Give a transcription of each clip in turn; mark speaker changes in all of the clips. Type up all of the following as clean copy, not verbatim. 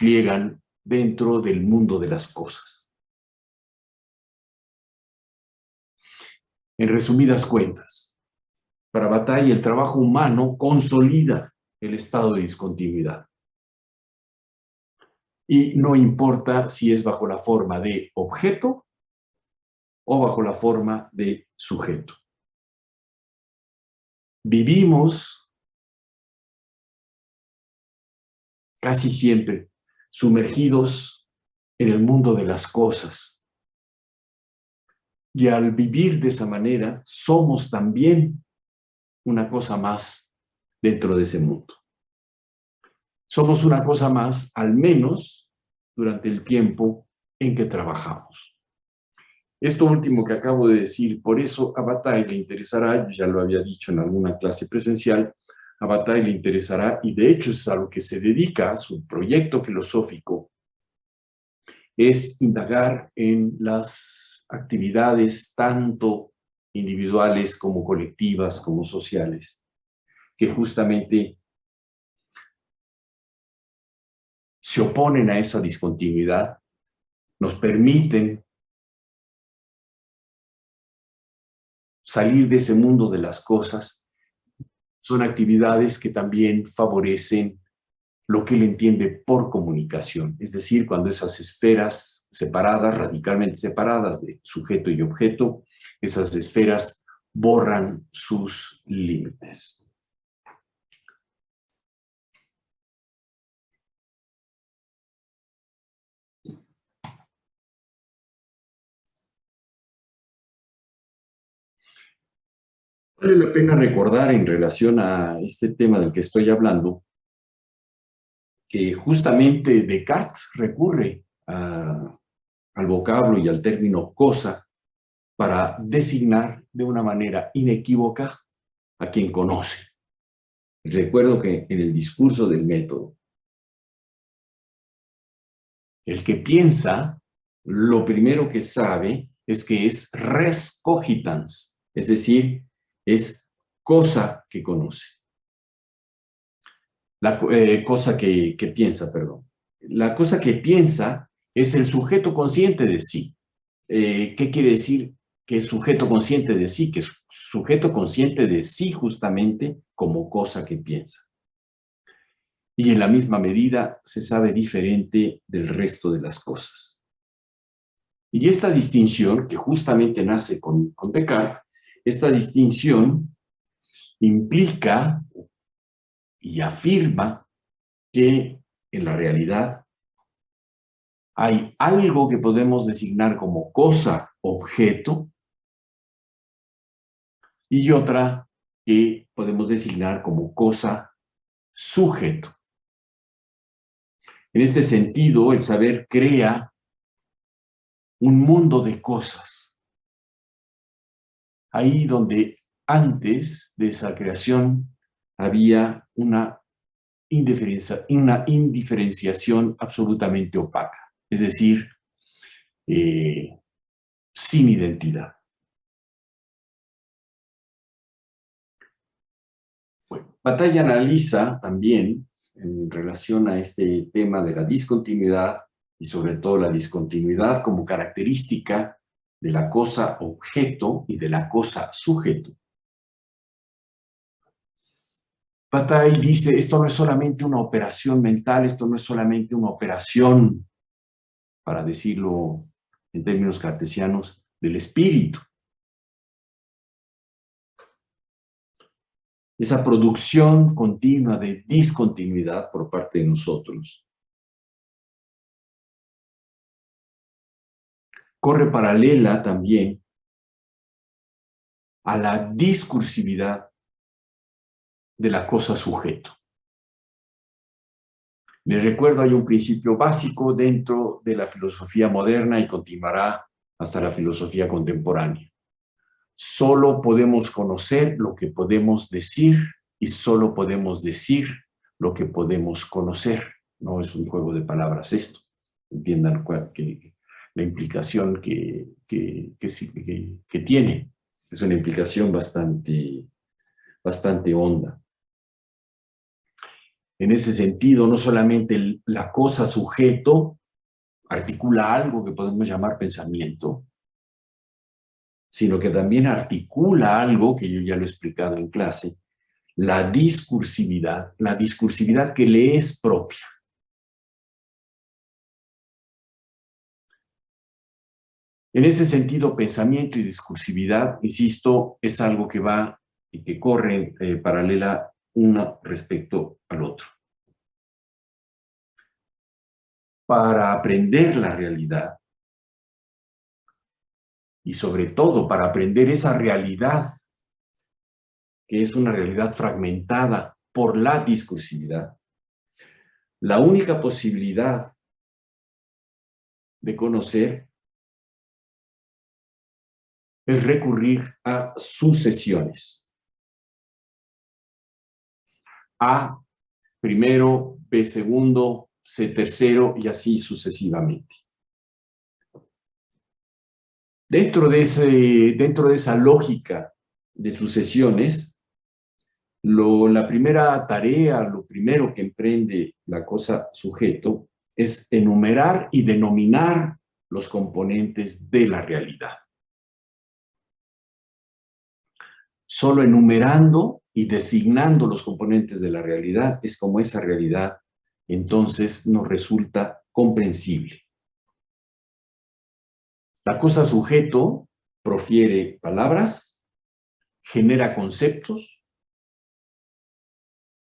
Speaker 1: despliegan dentro del mundo de las cosas. En resumidas cuentas, para Bataille el trabajo humano consolida el estado de discontinuidad. Y no importa si es bajo la forma de objeto o bajo la forma de sujeto. Vivimos casi siempre sumergidos en el mundo de las cosas. Y al vivir de esa manera, somos también una cosa más dentro de ese mundo. Somos una cosa más, al menos durante el tiempo en que trabajamos. Esto último que acabo de decir, por eso a Bataille le interesará, yo ya lo había dicho en alguna clase presencial, a Bataille le interesará, y de hecho es a lo que se dedica su proyecto filosófico, es indagar en las actividades tanto individuales como colectivas, como sociales, que justamente se oponen a esa discontinuidad, nos permiten salir de ese mundo de las cosas. Son actividades que también favorecen lo que él entiende por comunicación, es decir, cuando esas esferas separadas, radicalmente separadas de sujeto y objeto, esas esferas borran sus límites. Vale la pena recordar en relación a este tema del que estoy hablando, que justamente Descartes recurre al vocablo y al término cosa para designar de una manera inequívoca a quien conoce. Recuerdo que en el discurso del método, el que piensa, lo primero que sabe es que es res cogitans, es decir, es cosa que conoce. La cosa que piensa, perdón. La cosa que piensa es el sujeto consciente de sí. ¿Qué quiere decir que es sujeto consciente de sí? Que es sujeto consciente de sí justamente como cosa que piensa. Y en la misma medida se sabe diferente del resto de las cosas. Y esta distinción, que justamente nace con Descartes, esta distinción implica y afirma que en la realidad hay algo que podemos designar como cosa, objeto, y otra que podemos designar como cosa, sujeto. En este sentido, el saber crea un mundo de cosas. Ahí donde antes de esa creación había una indiferenciación absolutamente opaca, es decir, sin identidad. Bueno, Bataille analiza también en relación a este tema de la discontinuidad y sobre todo la discontinuidad como característica de la cosa objeto y de la cosa sujeto. Bataille dice, esto no es solamente una operación mental, esto no es solamente una operación, para decirlo en términos cartesianos, del espíritu. Esa producción continua de discontinuidad por parte de nosotros corre paralela también a la discursividad de la cosa sujeto. Les recuerdo, hay un principio básico dentro de la filosofía moderna y continuará hasta la filosofía contemporánea. Solo podemos conocer lo que podemos decir y solo podemos decir lo que podemos conocer. No es un juego de palabras esto. Entiendan que la implicación que tiene. Es una implicación bastante honda. En ese sentido, no solamente la cosa sujeto articula algo que podemos llamar pensamiento, sino que también articula algo que yo ya lo he explicado en clase, la discursividad que le es propia. En ese sentido, pensamiento y discursividad, insisto, es algo que va y que corre paralela uno respecto al otro. Para aprender la realidad, y sobre todo para aprender esa realidad, que es una realidad fragmentada por la discursividad, la única posibilidad de conocer es recurrir a sucesiones. A primero, B segundo, C tercero y así sucesivamente. Dentro de esa lógica de sucesiones, la primera tarea, lo primero que emprende la cosa sujeto es enumerar y denominar los componentes de la realidad. Solo enumerando y designando los componentes de la realidad es como esa realidad entonces nos resulta comprensible. La cosa sujeto profiere palabras, genera conceptos,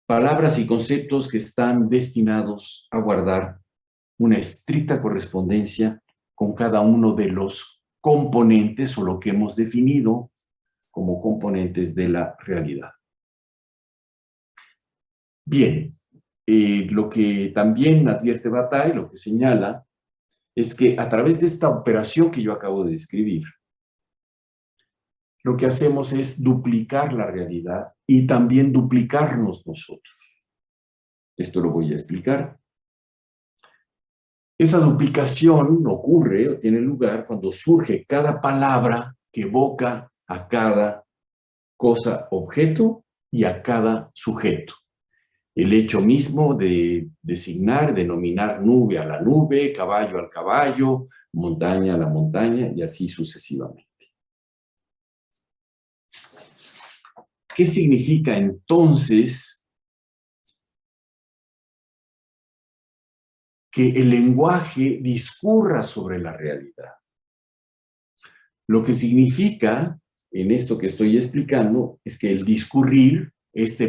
Speaker 1: palabras y conceptos que están destinados a guardar una estricta correspondencia con cada uno de los componentes o lo que hemos definido como componentes de la realidad. Bien, lo que también advierte Bataille, lo que señala, es que a través de esta operación que yo acabo de describir, lo que hacemos es duplicar la realidad y también duplicarnos nosotros. Esto lo voy a explicar. Esa duplicación ocurre o tiene lugar cuando surge cada palabra que evoca a cada cosa objeto y a cada sujeto. El hecho mismo de designar, denominar nube a la nube, caballo al caballo, montaña a la montaña y así sucesivamente. ¿Qué significa entonces que el lenguaje discurra sobre la realidad? Lo que significa, en esto que estoy explicando, es que el discurrir,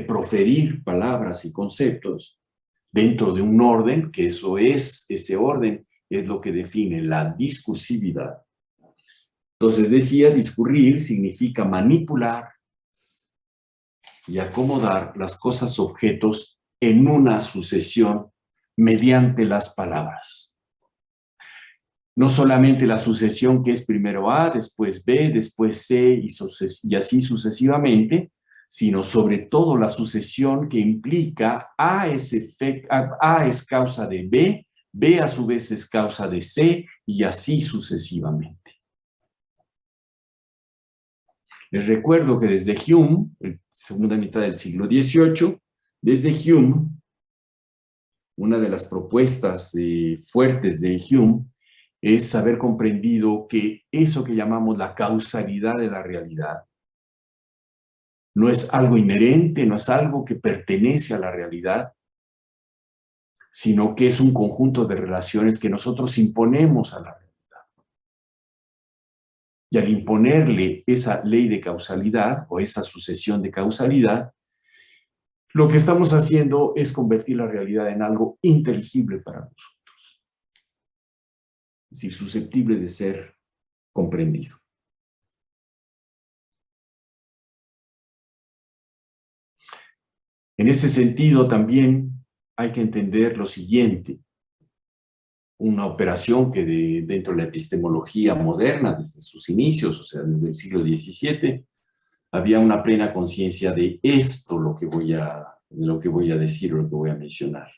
Speaker 1: proferir palabras y conceptos dentro de un orden, que ese orden es lo que define la discursividad. Entonces decía, discurrir significa manipular y acomodar las cosas objetos en una sucesión mediante las palabras. No solamente la sucesión que es primero A, después B, después C y así sucesivamente, sino sobre todo la sucesión que implica A es causa de B, B a su vez es causa de C y así sucesivamente. Les recuerdo que desde Hume, en segunda mitad del siglo XVIII, desde Hume, una de las propuestas fuertes de Hume es haber comprendido que eso que llamamos la causalidad de la realidad no es algo inherente, no es algo que pertenece a la realidad, sino que es un conjunto de relaciones que nosotros imponemos a la realidad. Y al imponerle esa ley de causalidad o esa sucesión de causalidad, lo que estamos haciendo es convertir la realidad en algo inteligible para nosotros. Es decir, susceptible de ser comprendido. En ese sentido, también hay que entender lo siguiente. Una operación que dentro de la epistemología moderna, desde sus inicios, o sea, desde el siglo XVII, había una plena conciencia de esto, lo que voy a decir o lo que voy a mencionar.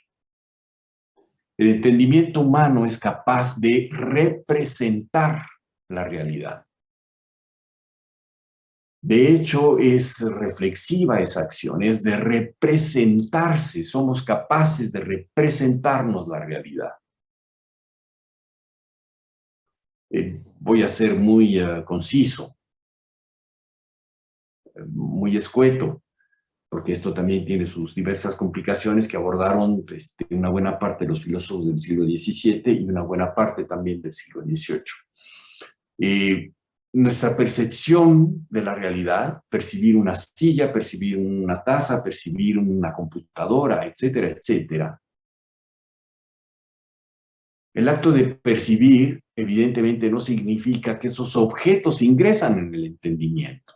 Speaker 1: El entendimiento humano es capaz de representar la realidad. De hecho, es reflexiva esa acción, es de representarse, somos capaces de representarnos la realidad. Voy a ser muy conciso, muy escueto, porque esto también tiene sus diversas complicaciones que abordaron una buena parte de los filósofos del siglo XVII y una buena parte también del siglo XVIII. Nuestra percepción de la realidad, percibir una silla, percibir una taza, percibir una computadora, etcétera, etcétera. El acto de percibir, evidentemente, no significa que esos objetos ingresan en el entendimiento.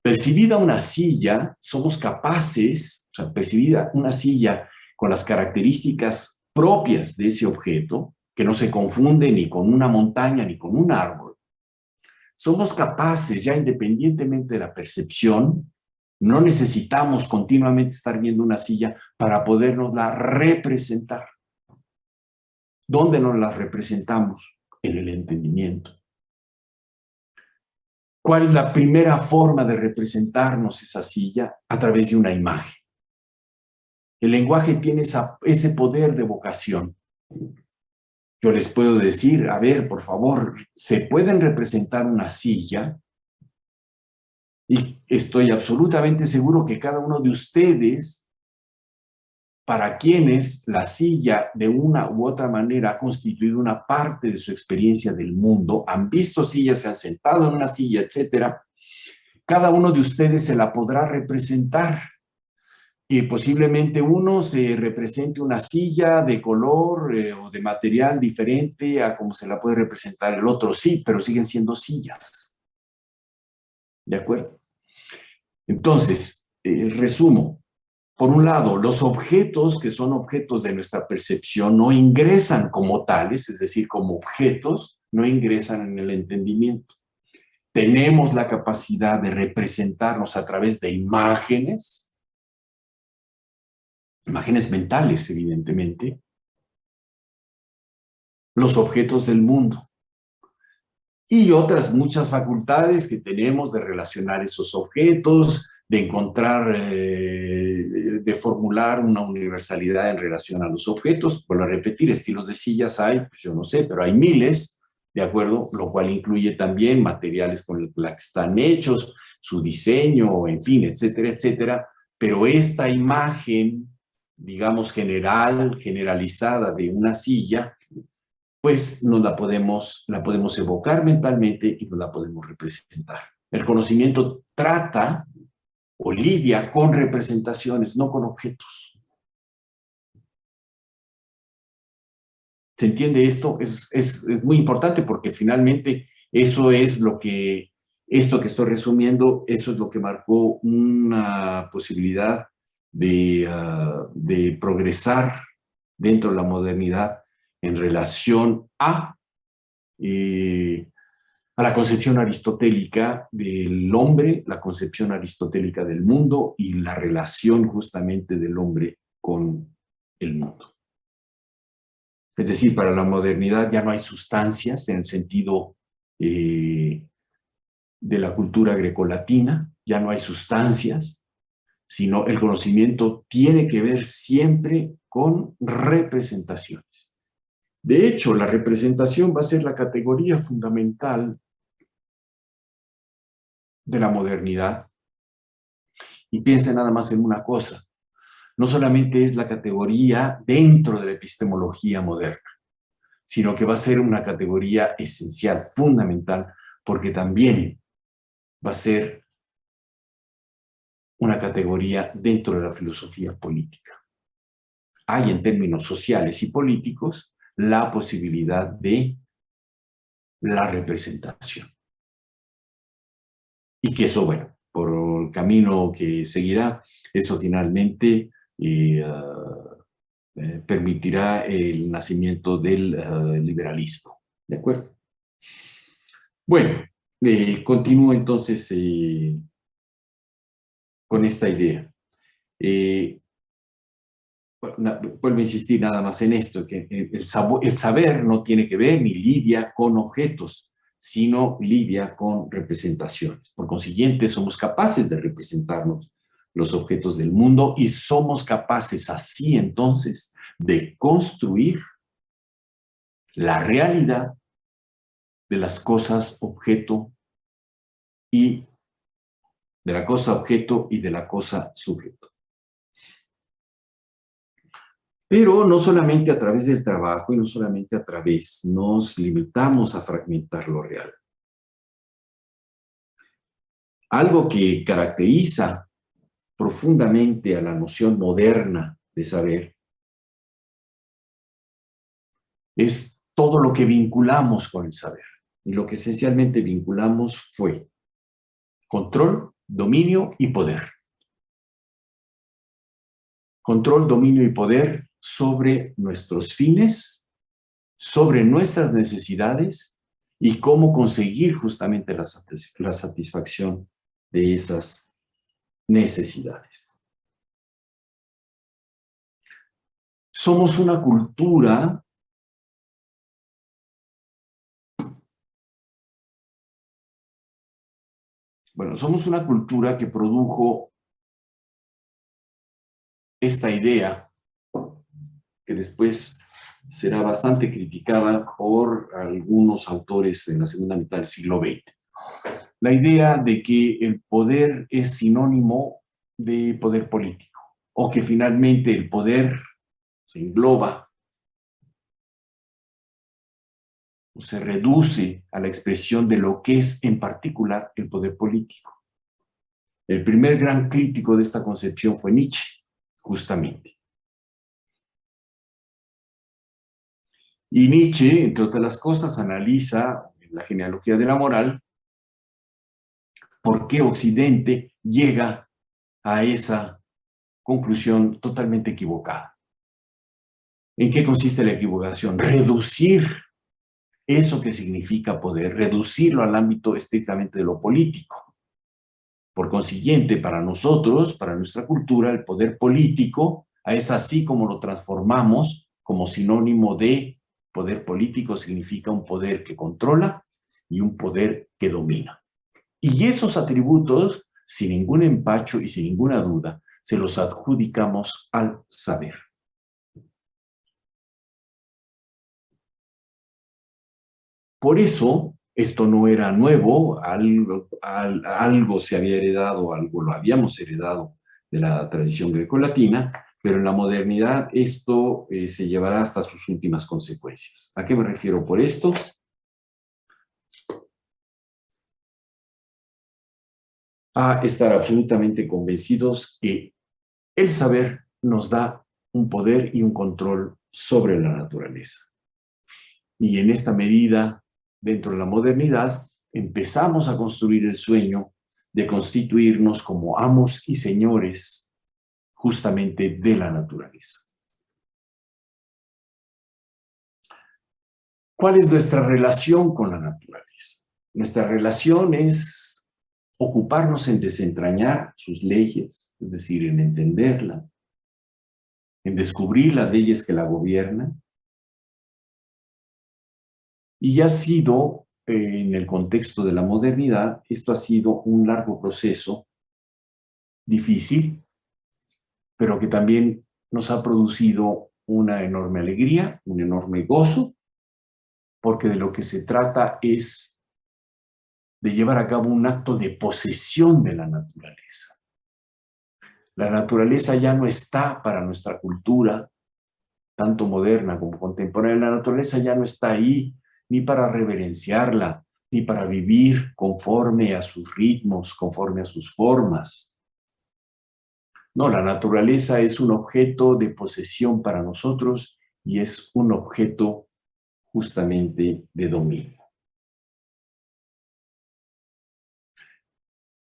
Speaker 1: Percibida una silla, somos capaces, o sea, percibida una silla con las características propias de ese objeto, que no se confunde ni con una montaña ni con un árbol, somos capaces, ya independientemente de la percepción, no necesitamos continuamente estar viendo una silla para podernosla representar. ¿Dónde nos la representamos? En el entendimiento. ¿Cuál es la primera forma de representarnos esa silla? A través de una imagen. El lenguaje tiene ese poder de evocación. Yo les puedo decir, a ver, por favor, ¿se pueden representar una silla? Y estoy absolutamente seguro que cada uno de ustedes, para quienes la silla de una u otra manera ha constituido una parte de su experiencia del mundo, han visto sillas, se han sentado en una silla, etcétera, cada uno de ustedes se la podrá representar. Y posiblemente uno se represente una silla de color o de material diferente a como se la puede representar el otro, sí, pero siguen siendo sillas. ¿De acuerdo? Entonces, resumo. Por un lado, los objetos que son objetos de nuestra percepción no ingresan como tales, es decir, como objetos, no ingresan en el entendimiento. Tenemos la capacidad de representarnos a través de imágenes, imágenes mentales, evidentemente, los objetos del mundo. Y otras muchas facultades que tenemos de relacionar esos objetos, de encontrar, de formular una universalidad en relación a los objetos. Vuelvo a repetir, estilos de sillas hay, pues yo no sé, pero hay miles, ¿de acuerdo? Lo cual incluye también materiales con los que están hechos, su diseño, en fin, etcétera, etcétera. Pero esta imagen, digamos, generalizada de una silla, pues nos la podemos evocar mentalmente y nos la podemos representar. El conocimiento trata o lidia con representaciones, no con objetos. ¿Se entiende esto? Es muy importante porque finalmente eso es lo que, esto que estoy resumiendo, eso es lo que marcó una posibilidad de progresar dentro de la modernidad en relación a la concepción aristotélica del hombre, la concepción aristotélica del mundo y la relación justamente del hombre con el mundo. Es decir, para la modernidad ya no hay sustancias en el sentido de la cultura grecolatina, ya no hay sustancias, sino el conocimiento tiene que ver siempre con representaciones. De hecho, la representación va a ser la categoría fundamental de la modernidad. Y piensa nada más en una cosa, no solamente es la categoría dentro de la epistemología moderna, sino que va a ser una categoría esencial, fundamental, porque también va a ser una categoría dentro de la filosofía política. Hay en términos sociales y políticos la posibilidad de la representación. Y que eso, bueno, por el camino que seguirá, eso finalmente permitirá el nacimiento del liberalismo. ¿De acuerdo? Bueno, continúo entonces con esta idea. Vuelvo a insistir nada más en esto, que el saber no tiene que ver ni lidia con objetos, sino lidia con representaciones. Por consiguiente, somos capaces de representarnos los objetos del mundo y somos capaces así entonces de construir la realidad de las cosas objeto y de la cosa objeto y de la cosa sujeto. Pero no solamente a través del trabajo y no solamente a través, nos limitamos a fragmentar lo real. Algo que caracteriza profundamente a la noción moderna de saber es todo lo que vinculamos con el saber. Y lo que esencialmente vinculamos fue control, dominio y poder. Control, dominio y poder sobre nuestros fines, sobre nuestras necesidades y cómo conseguir justamente la satisfacción de esas necesidades. Somos una cultura que produjo esta idea que después será bastante criticada por algunos autores en la segunda mitad del siglo XX. La idea de que el poder es sinónimo de poder político, o que finalmente el poder se engloba o se reduce a la expresión de lo que es en particular el poder político. El primer gran crítico de esta concepción fue Nietzsche, justamente. Y Nietzsche, entre otras las cosas, analiza en la genealogía de la moral por qué Occidente llega a esa conclusión totalmente equivocada. ¿En qué consiste la equivocación? Reducir eso que significa poder, reducirlo al ámbito estrictamente de lo político. Por consiguiente, para nosotros, para nuestra cultura, el poder político es así como lo transformamos como sinónimo de poder político, significa un poder que controla y un poder que domina. Y esos atributos, sin ningún empacho y sin ninguna duda, se los adjudicamos al saber. Por eso, esto no era nuevo, algo se había heredado, algo lo habíamos heredado de la tradición grecolatina, pero en la modernidad esto se llevará hasta sus últimas consecuencias. ¿A qué me refiero por esto? A estar absolutamente convencidos que el saber nos da un poder y un control sobre la naturaleza. Y en esta medida, dentro de la modernidad, empezamos a construir el sueño de constituirnos como amos y señores justamente de la naturaleza. ¿Cuál es nuestra relación con la naturaleza? Nuestra relación es ocuparnos en desentrañar sus leyes, es decir, en entenderla, en descubrir las leyes que la gobiernan. Y ha sido, en el contexto de la modernidad, esto ha sido un largo proceso difícil, pero que también nos ha producido una enorme alegría, un enorme gozo, porque de lo que se trata es de llevar a cabo un acto de posesión de la naturaleza. La naturaleza ya no está para nuestra cultura, tanto moderna como contemporánea. La naturaleza ya no está ahí ni para reverenciarla, ni para vivir conforme a sus ritmos, conforme a sus formas. No, la naturaleza es un objeto de posesión para nosotros y es un objeto justamente de dominio.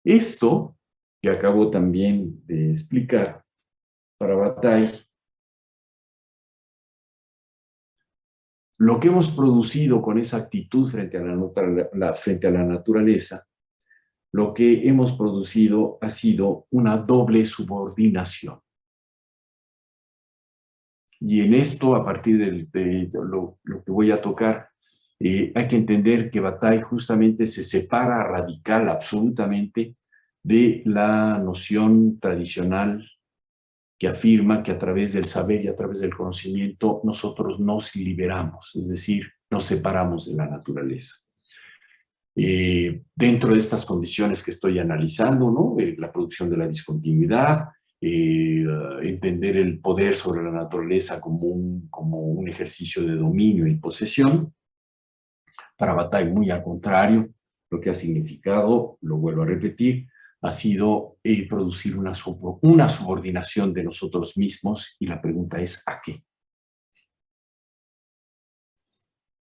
Speaker 1: Esto que acabo también de explicar para Bataille, lo que hemos producido con esa actitud frente a la naturaleza, lo que hemos producido ha sido una doble subordinación. Y en esto, a partir de lo que voy a tocar, Hay que entender que Bataille justamente se separa radical absolutamente de la noción tradicional que afirma que a través del saber y a través del conocimiento nosotros nos liberamos, es decir, nos separamos de la naturaleza. Dentro de estas condiciones que estoy analizando, ¿no? La producción de la discontinuidad, entender el poder sobre la naturaleza como un ejercicio de dominio y posesión. Para Bataille, muy al contrario, lo que ha significado, lo vuelvo a repetir, ha sido producir una subordinación de nosotros mismos, y la pregunta es ¿a qué?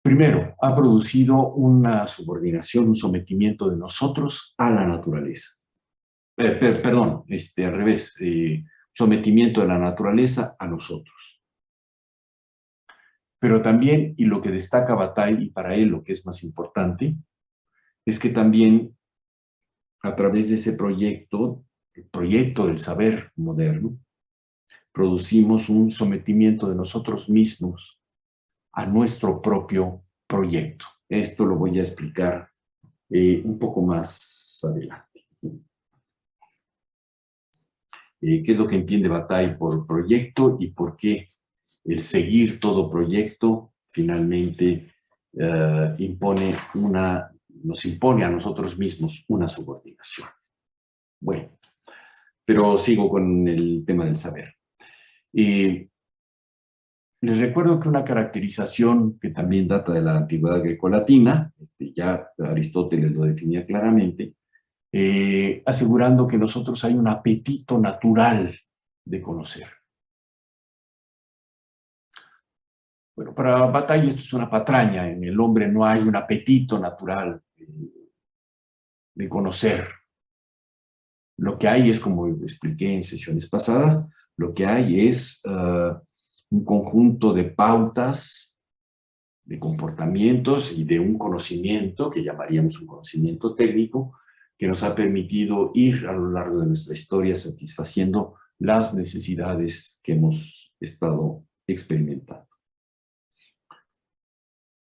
Speaker 1: Primero, ha producido una subordinación, un sometimiento de nosotros a la naturaleza. Perdón, al revés, sometimiento de la naturaleza a nosotros. Pero también, y lo que destaca Bataille, y para él lo que es más importante, es que también a través de ese proyecto, el proyecto del saber moderno, producimos un sometimiento de nosotros mismos a nuestro propio proyecto. Esto lo voy a explicar un poco más adelante. ¿Qué es lo que entiende Bataille por proyecto y por qué el seguir todo proyecto finalmente nos impone a nosotros mismos una subordinación? Bueno, pero sigo con el tema del saber. Les recuerdo que una caracterización que también data de la antigüedad grecolatina, ya Aristóteles lo definía claramente, asegurando que nosotros hay un apetito natural de conocer. Bueno, para Bataille esto es una patraña. En el hombre no hay un apetito natural de conocer. Lo que hay es, como expliqué en sesiones pasadas, lo que hay es un conjunto de pautas, de comportamientos y de un conocimiento, que llamaríamos un conocimiento técnico, que nos ha permitido ir a lo largo de nuestra historia satisfaciendo las necesidades que hemos estado experimentando.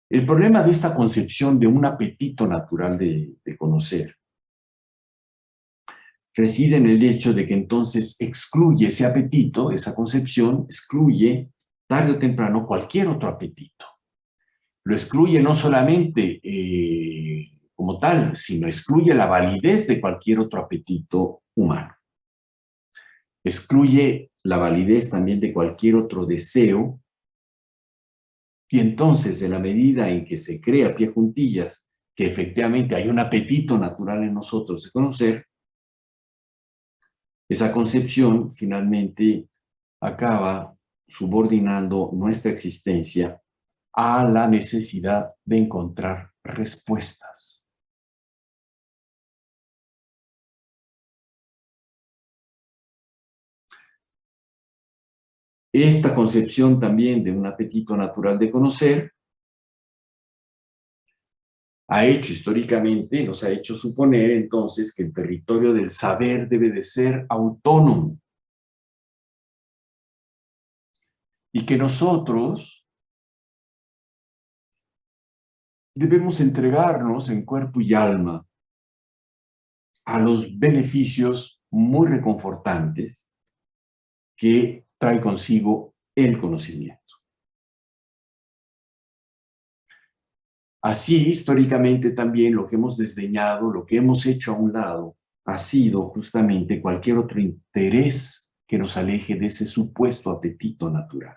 Speaker 1: El problema de esta concepción de un apetito natural de conocer reside en el hecho de que entonces excluye ese apetito, esa concepción, excluye tarde o temprano cualquier otro apetito. Lo excluye no solamente como tal, sino excluye la validez de cualquier otro apetito humano. Excluye la validez también de cualquier otro deseo, y entonces, en la medida en que se crea a pie juntillas que efectivamente hay un apetito natural en nosotros de conocer, esa concepción finalmente acaba subordinando nuestra existencia a la necesidad de encontrar respuestas. Esta concepción también de un apetito natural de conocer ha hecho históricamente, nos ha hecho suponer entonces que el territorio del saber debe de ser autónomo y que nosotros debemos entregarnos en cuerpo y alma a los beneficios muy reconfortantes que trae consigo el conocimiento. Así, históricamente también lo que hemos desdeñado, lo que hemos hecho a un lado, ha sido justamente cualquier otro interés que nos aleje de ese supuesto apetito natural.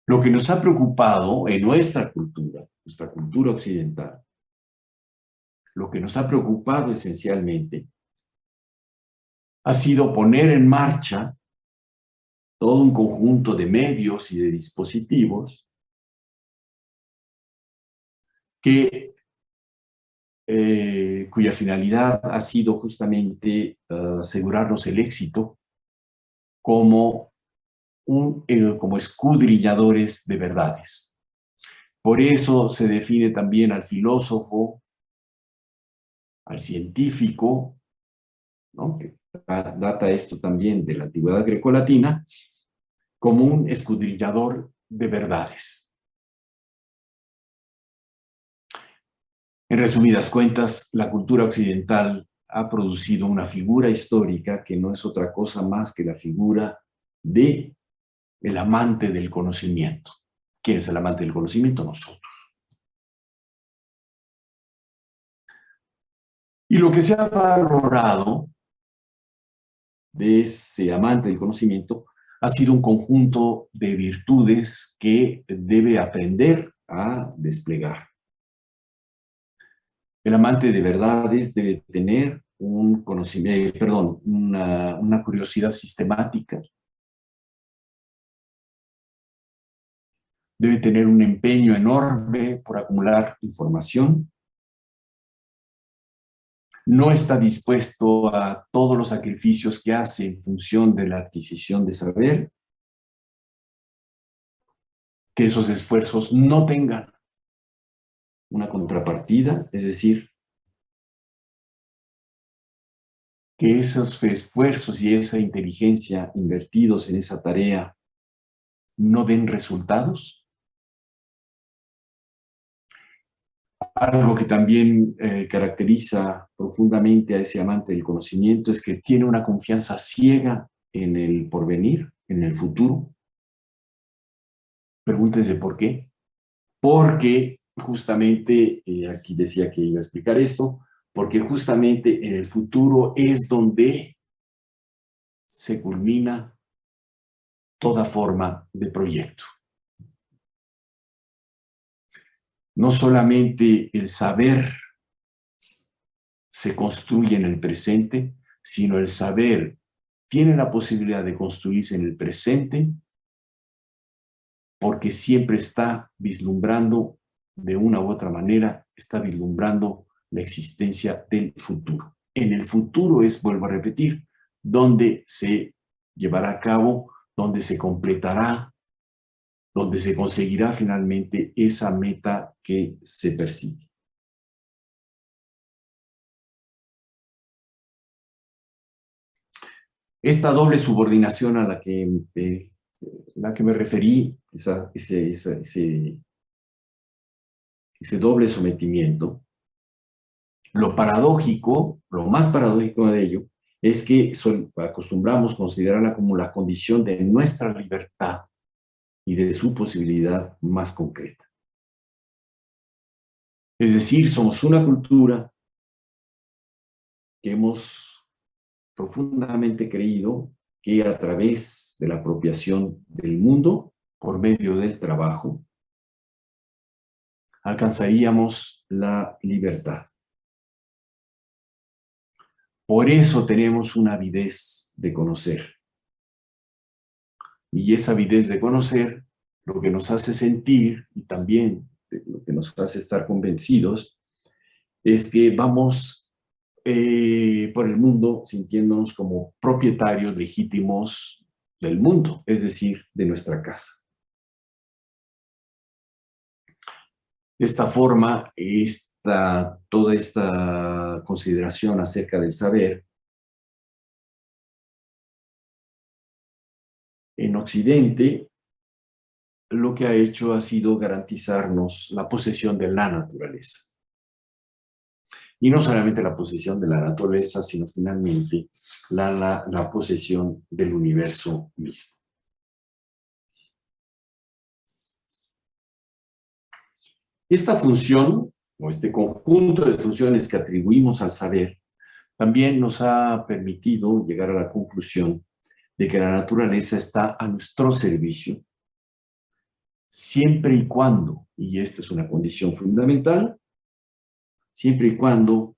Speaker 1: Lo que nos ha preocupado en nuestra cultura occidental, lo que nos ha preocupado esencialmente ha sido poner en marcha todo un conjunto de medios y de dispositivos cuya finalidad ha sido justamente asegurarnos el éxito como escudriñadores de verdades. Por eso se define también al filósofo, al científico, ¿no? Que data esto también de la antigüedad grecolatina, como un escudriñador de verdades. En resumidas cuentas, la cultura occidental ha producido una figura histórica que no es otra cosa más que la figura de el amante del conocimiento. ¿Quién es el amante del conocimiento? Nosotros. Y lo que se ha valorado de ese amante del conocimiento ha sido un conjunto de virtudes que debe aprender a desplegar. El amante de verdades debe tener un conocimiento, una curiosidad sistemática, debe tener un empeño enorme por acumular información, no está dispuesto a todos los sacrificios que hace en función de la adquisición de saber, que esos esfuerzos no tengan una contrapartida, es decir, que esos esfuerzos y esa inteligencia invertidos en esa tarea no den resultados. Algo que también caracteriza profundamente a ese amante del conocimiento es que tiene una confianza ciega en el porvenir, en el futuro. Pregúntense por qué. Porque justamente, aquí decía que iba a explicar esto, porque justamente en el futuro es donde se culmina toda forma de proyecto. No solamente el saber se construye en el presente, sino el saber tiene la posibilidad de construirse en el presente porque siempre está vislumbrando, de una u otra manera, está vislumbrando la existencia del futuro. En el futuro es, vuelvo a repetir, donde se llevará a cabo, donde se completará, donde se conseguirá finalmente esa meta que se persigue. Esta doble subordinación a la que me referí, ese doble sometimiento, lo paradójico, lo más paradójico de ello, es que acostumbramos considerarla como la condición de nuestra libertad y de su posibilidad más concreta. Es decir, somos una cultura que hemos profundamente creído que a través de la apropiación del mundo, por medio del trabajo, alcanzaríamos la libertad. Por eso tenemos una avidez de conocer. Y esa avidez de conocer, lo que nos hace sentir y también lo que nos hace estar convencidos, es que vamos por el mundo sintiéndonos como propietarios legítimos del mundo, es decir, de nuestra casa. De esta forma, toda esta consideración acerca del saber, en Occidente, lo que ha hecho ha sido garantizarnos la posesión de la naturaleza. Y no solamente la posesión de la naturaleza, sino finalmente la posesión del universo mismo. Esta función, o este conjunto de funciones que atribuimos al saber, también nos ha permitido llegar a la conclusión de que la naturaleza está a nuestro servicio, siempre y cuando, y esta es una condición fundamental, siempre y cuando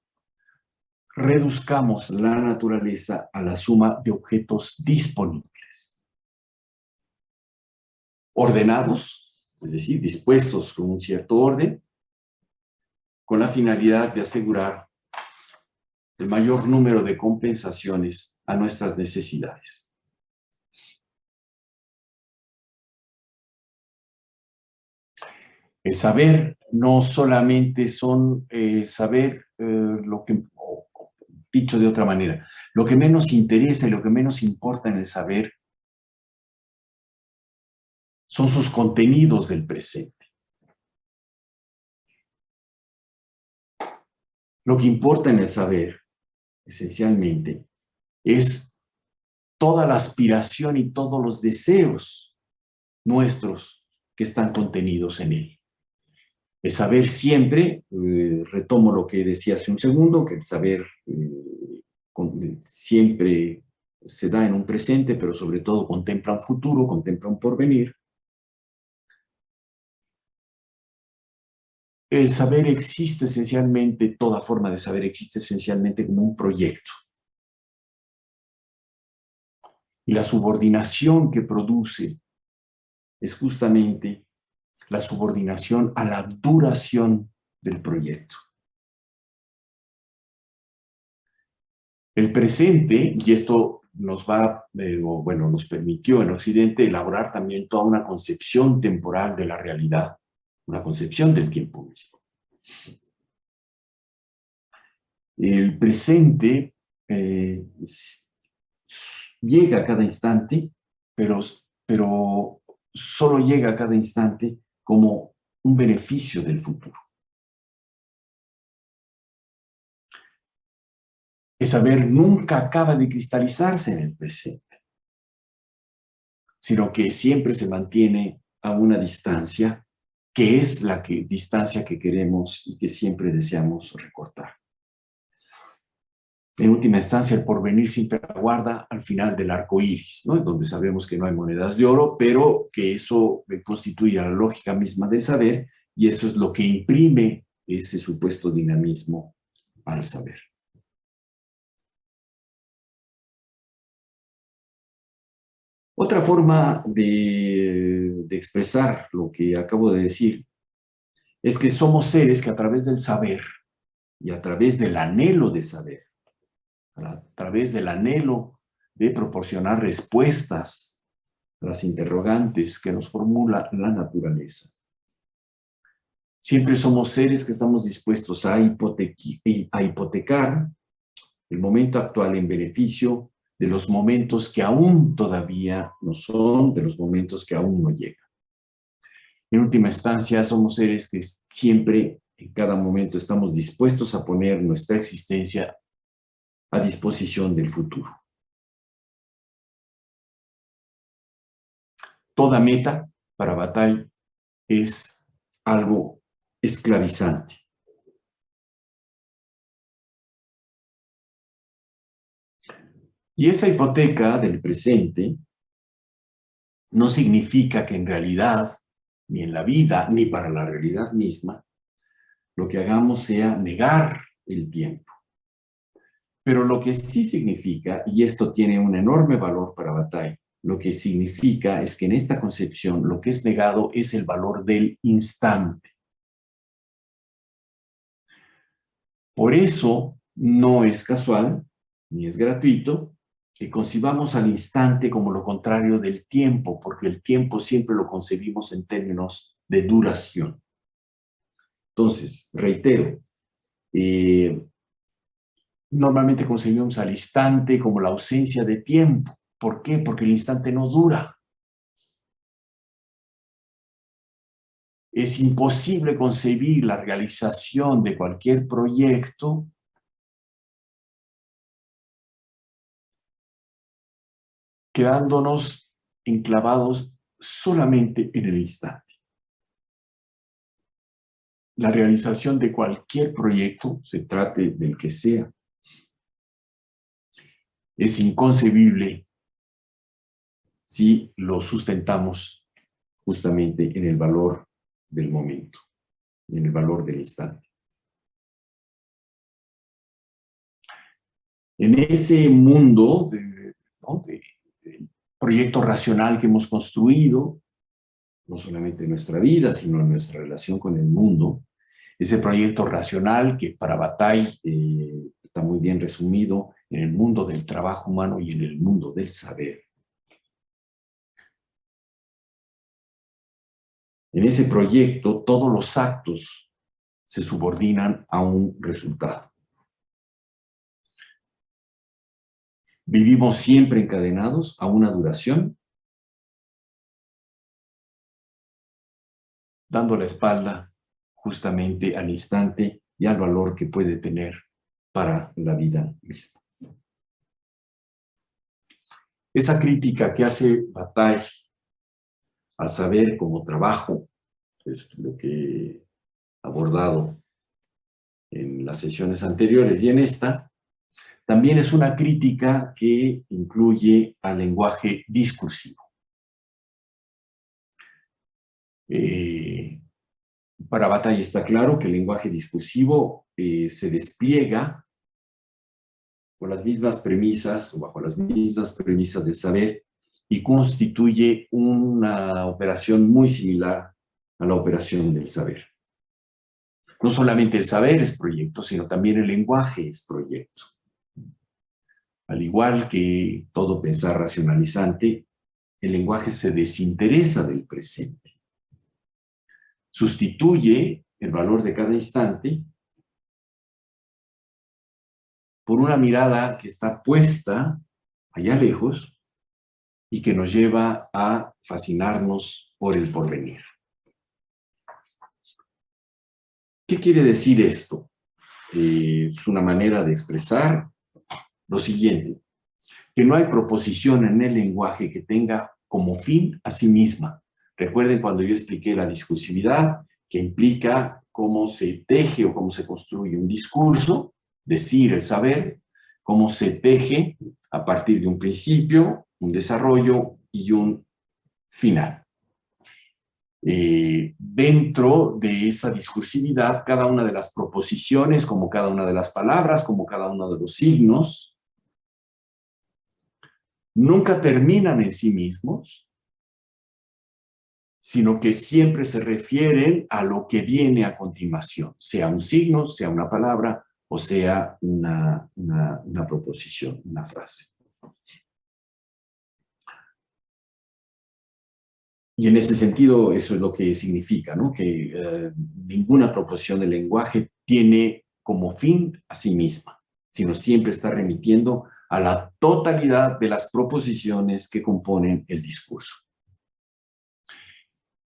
Speaker 1: reduzcamos la naturaleza a la suma de objetos disponibles, ordenados, es decir, dispuestos con un cierto orden, con la finalidad de asegurar el mayor número de compensaciones a nuestras necesidades. El saber no solamente son saber lo que, dicho de otra manera, lo que menos interesa y lo que menos importa en el saber son sus contenidos del presente. Lo que importa en el saber, esencialmente, es toda la aspiración y todos los deseos nuestros que están contenidos en él. El saber siempre, retomo lo que decía hace un segundo, que el saber siempre se da en un presente, pero sobre todo contempla un futuro, contempla un porvenir. El saber existe esencialmente, toda forma de saber existe esencialmente como un proyecto. Y la subordinación que produce es justamente la subordinación a la duración del proyecto. El presente, y esto nos va, bueno, nos permitió en Occidente elaborar también toda una concepción temporal de la realidad, una concepción del tiempo mismo. El presente llega a cada instante, pero solo llega a cada instante como un beneficio del futuro. El saber nunca acaba de cristalizarse en el presente, sino que siempre se mantiene a una distancia que es la distancia que queremos y que siempre deseamos recortar. En última instancia, el porvenir siempre aguarda al final del arco iris, ¿no? Donde sabemos que no hay monedas de oro, pero que eso constituye la lógica misma del saber y eso es lo que imprime ese supuesto dinamismo al saber. Otra forma de expresar lo que acabo de decir es que somos seres que a través del saber y a través del anhelo de saber, a través del anhelo de proporcionar respuestas a las interrogantes que nos formula la naturaleza. Siempre somos seres que estamos dispuestos a hipotecar el momento actual en beneficio de los momentos que aún todavía no son, de los momentos que aún no llegan. En última instancia, somos seres que siempre, en cada momento, estamos dispuestos a poner nuestra existencia a disposición del futuro. Toda meta para Bataille es algo esclavizante. Y esa hipoteca del presente no significa que en realidad, ni en la vida, ni para la realidad misma, lo que hagamos sea negar el tiempo. Pero lo que sí significa, y esto tiene un enorme valor para Bataille, lo que significa es que en esta concepción lo que es negado es el valor del instante. Por eso no es casual, ni es gratuito, que concibamos al instante como lo contrario del tiempo, porque el tiempo siempre lo concebimos en términos de duración. Entonces, reitero, normalmente concebimos al instante como la ausencia de tiempo. ¿Por qué? Porque el instante no dura. Es imposible concebir la realización de cualquier proyecto quedándonos enclavados solamente en el instante. La realización de cualquier proyecto, se trate del que sea, es inconcebible si lo sustentamos justamente en el valor del momento, en el valor del instante. En ese mundo de proyecto racional que hemos construido, no solamente en nuestra vida, sino en nuestra relación con el mundo, ese proyecto racional que para Bataille está muy bien resumido en el mundo del trabajo humano y en el mundo del saber. En ese proyecto, todos los actos se subordinan a un resultado. Vivimos siempre encadenados a una duración dando la espalda justamente al instante y al valor que puede tener para la vida misma. Esa crítica que hace Bataille al saber como trabajo, es lo que he abordado en las sesiones anteriores y en esta, también es una crítica que incluye al lenguaje discursivo. Para Bataille está claro que el lenguaje discursivo se despliega con las mismas premisas o bajo las mismas premisas del saber y constituye una operación muy similar a la operación del saber. No solamente el saber es proyecto, sino también el lenguaje es proyecto. Al igual que todo pensar racionalizante, el lenguaje se desinteresa del presente. Sustituye el valor de cada instante por una mirada que está puesta allá lejos y que nos lleva a fascinarnos por el porvenir. ¿Qué quiere decir esto? Es una manera de expresar lo siguiente, que no hay proposición en el lenguaje que tenga como fin a sí misma. Recuerden cuando yo expliqué la discursividad, que implica cómo se teje o cómo se construye un discurso, decir, el saber, cómo se teje a partir de un principio, un desarrollo y un final. Dentro de esa discursividad, cada una de las proposiciones, como cada una de las palabras, como cada uno de los signos, nunca terminan en sí mismos, sino que siempre se refieren a lo que viene a continuación, sea un signo, sea una palabra o sea una proposición, una frase. Y en ese sentido, eso es lo que significa, ¿no? Que ninguna proposición del lenguaje tiene como fin a sí misma, sino siempre está remitiendo a la totalidad de las proposiciones que componen el discurso.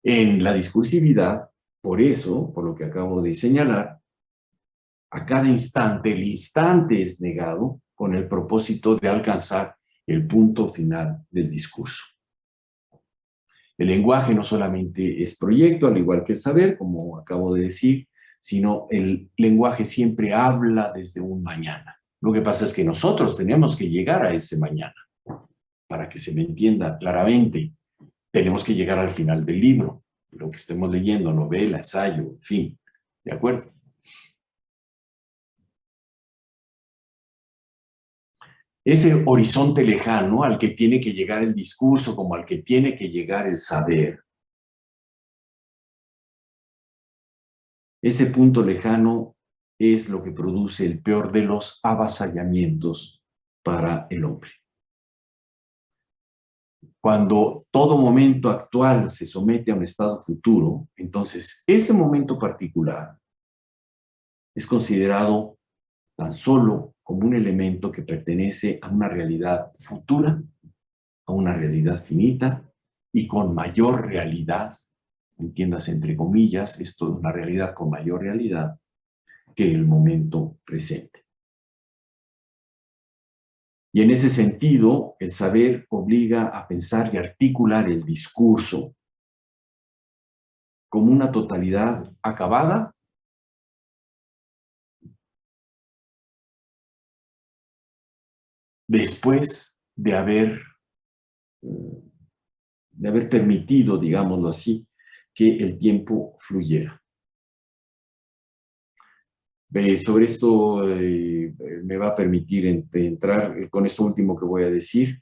Speaker 1: En la discursividad, por eso, por lo que acabo de señalar, a cada instante, el instante es negado con el propósito de alcanzar el punto final del discurso. El lenguaje no solamente es proyecto, al igual que el saber, como acabo de decir, sino el lenguaje siempre habla desde un mañana. Lo que pasa es que nosotros tenemos que llegar a ese mañana. Para que se me entienda claramente, tenemos que llegar al final del libro, lo que estemos leyendo, novela, ensayo, en fin, ¿de acuerdo? Ese horizonte lejano al que tiene que llegar el discurso, como al que tiene que llegar el saber, ese punto lejano es lo que produce el peor de los avasallamientos para el hombre. Cuando todo momento actual se somete a un estado futuro, entonces ese momento particular es considerado tan solo como un elemento que pertenece a una realidad futura, a una realidad finita y con mayor realidad, entiendas entre comillas, esto es una realidad con mayor realidad que el momento presente. Y en ese sentido, el saber obliga a pensar y articular el discurso como una totalidad acabada después de haber permitido, digámoslo así, que el tiempo fluyera. Sobre esto me va a permitir entrar con esto último que voy a decir.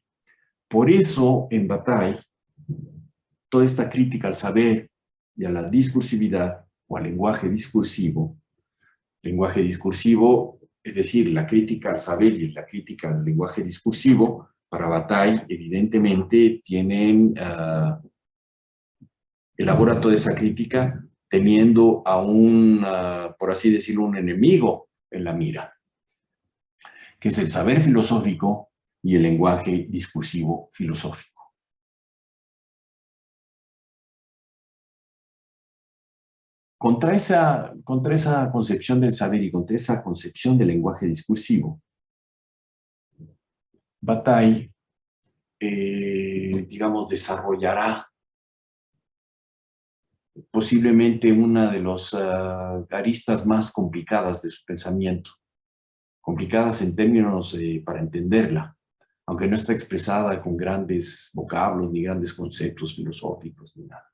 Speaker 1: Por eso, en Bataille, toda esta crítica al saber y a la discursividad o al lenguaje discursivo, es decir, la crítica al saber y la crítica al lenguaje discursivo, para Bataille, evidentemente, elabora toda esa crítica teniendo a por así decirlo, un enemigo en la mira, que es el saber filosófico y el lenguaje discursivo filosófico. contra esa concepción del saber y contra esa concepción del lenguaje discursivo, Bataille, digamos, desarrollará posiblemente una de las aristas más complicadas de su pensamiento, complicadas en términos para entenderla, aunque no está expresada con grandes vocablos ni grandes conceptos filosóficos ni nada.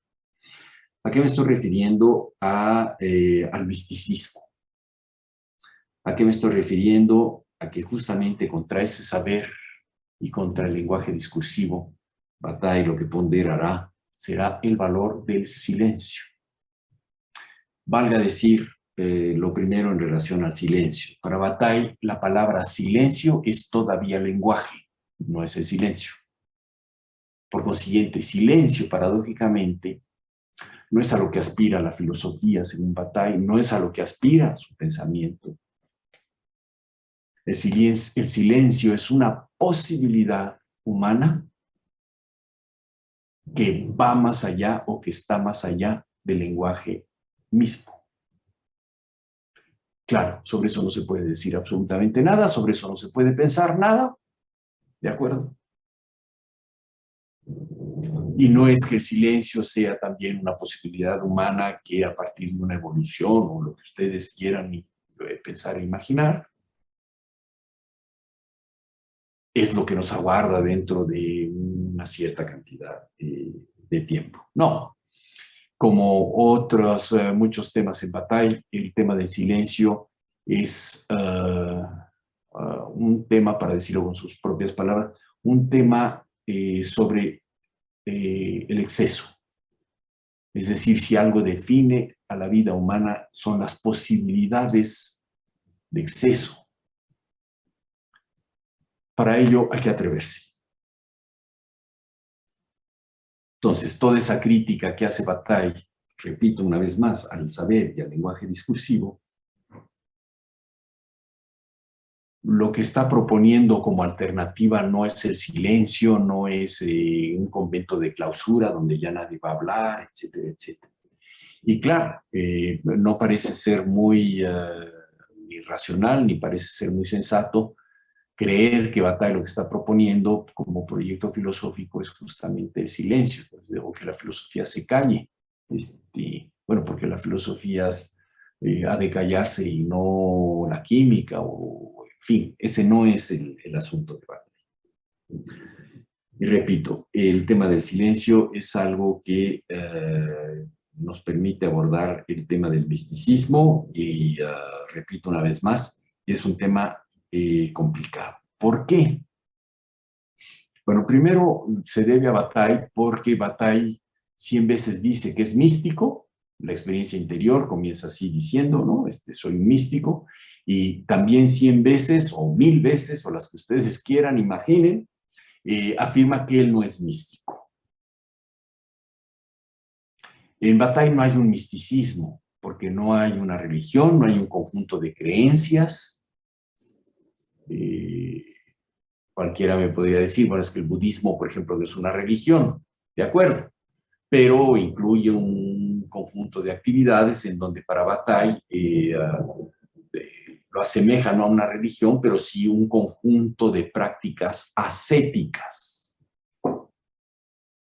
Speaker 1: ¿A qué me estoy refiriendo? Al misticismo. ¿A qué me estoy refiriendo? A que justamente contra ese saber y contra el lenguaje discursivo, Bataille lo que ponderará será el valor del silencio. Valga decir lo primero en relación al silencio. Para Bataille, la palabra silencio es todavía lenguaje, no es el silencio. Por consiguiente, silencio, paradójicamente, no es a lo que aspira la filosofía, según Bataille, no es a lo que aspira su pensamiento. El silencio es una posibilidad humana que va más allá o que está más allá del lenguaje mismo. Claro, sobre eso no se puede decir absolutamente nada, sobre eso no se puede pensar nada, ¿de acuerdo? Y no es que el silencio sea también una posibilidad humana que a partir de una evolución o lo que ustedes quieran pensar e imaginar, es lo que nos aguarda dentro de una cierta cantidad de tiempo. No, como otros muchos temas en Bataille, el tema del silencio es un tema, para decirlo con sus propias palabras, un tema sobre el exceso. Es decir, si algo define a la vida humana son las posibilidades de exceso. Para ello hay que atreverse. Entonces, toda esa crítica que hace Bataille, repito una vez más, al saber y al lenguaje discursivo, lo que está proponiendo como alternativa no es el silencio, no es un convento de clausura donde ya nadie va a hablar, etcétera, etcétera. Y claro, no parece ser muy ni racional, ni parece ser muy sensato creer que Bataille lo que está proponiendo como proyecto filosófico es justamente el silencio, pues, o que la filosofía se calle. Bueno, porque la filosofía ha de callarse y no la química, o en fin, ese no es el asunto de Bataille. Y repito, el tema del silencio es algo que nos permite abordar el tema del misticismo y, repito una vez más, es un tema complicado. ¿Por qué? Bueno, primero se debe a Bataille porque Bataille 100 veces dice que es místico, la experiencia interior comienza así diciendo, ¿no? Soy místico, y también 100 veces o 1000 veces, o las que ustedes quieran, imaginen, afirma que él no es místico. En Bataille no hay un misticismo, porque no hay una religión, no hay un conjunto de creencias. Cualquiera me podría decir, bueno, es que el budismo, por ejemplo, no es una religión, de acuerdo, pero incluye un conjunto de actividades en donde para Bataille lo asemeja no a una religión, pero sí un conjunto de prácticas ascéticas. Lo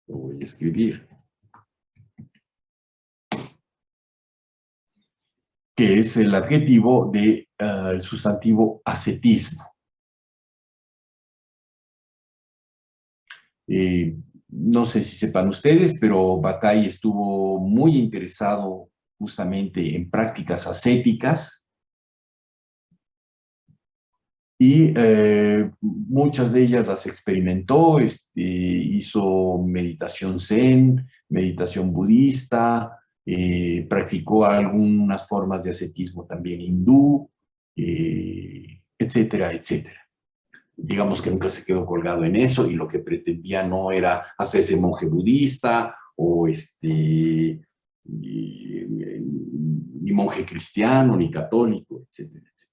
Speaker 1: voy a escribir. Que es el adjetivo del sustantivo ascetismo. No sé si sepan ustedes, pero Bataille estuvo muy interesado justamente en prácticas ascéticas y muchas de ellas las experimentó, hizo meditación zen, meditación budista, practicó algunas formas de ascetismo también hindú, etcétera, etcétera. Digamos que nunca se quedó colgado en eso y lo que pretendía no era hacerse monje budista o ni monje cristiano, ni católico, etcétera, etcétera.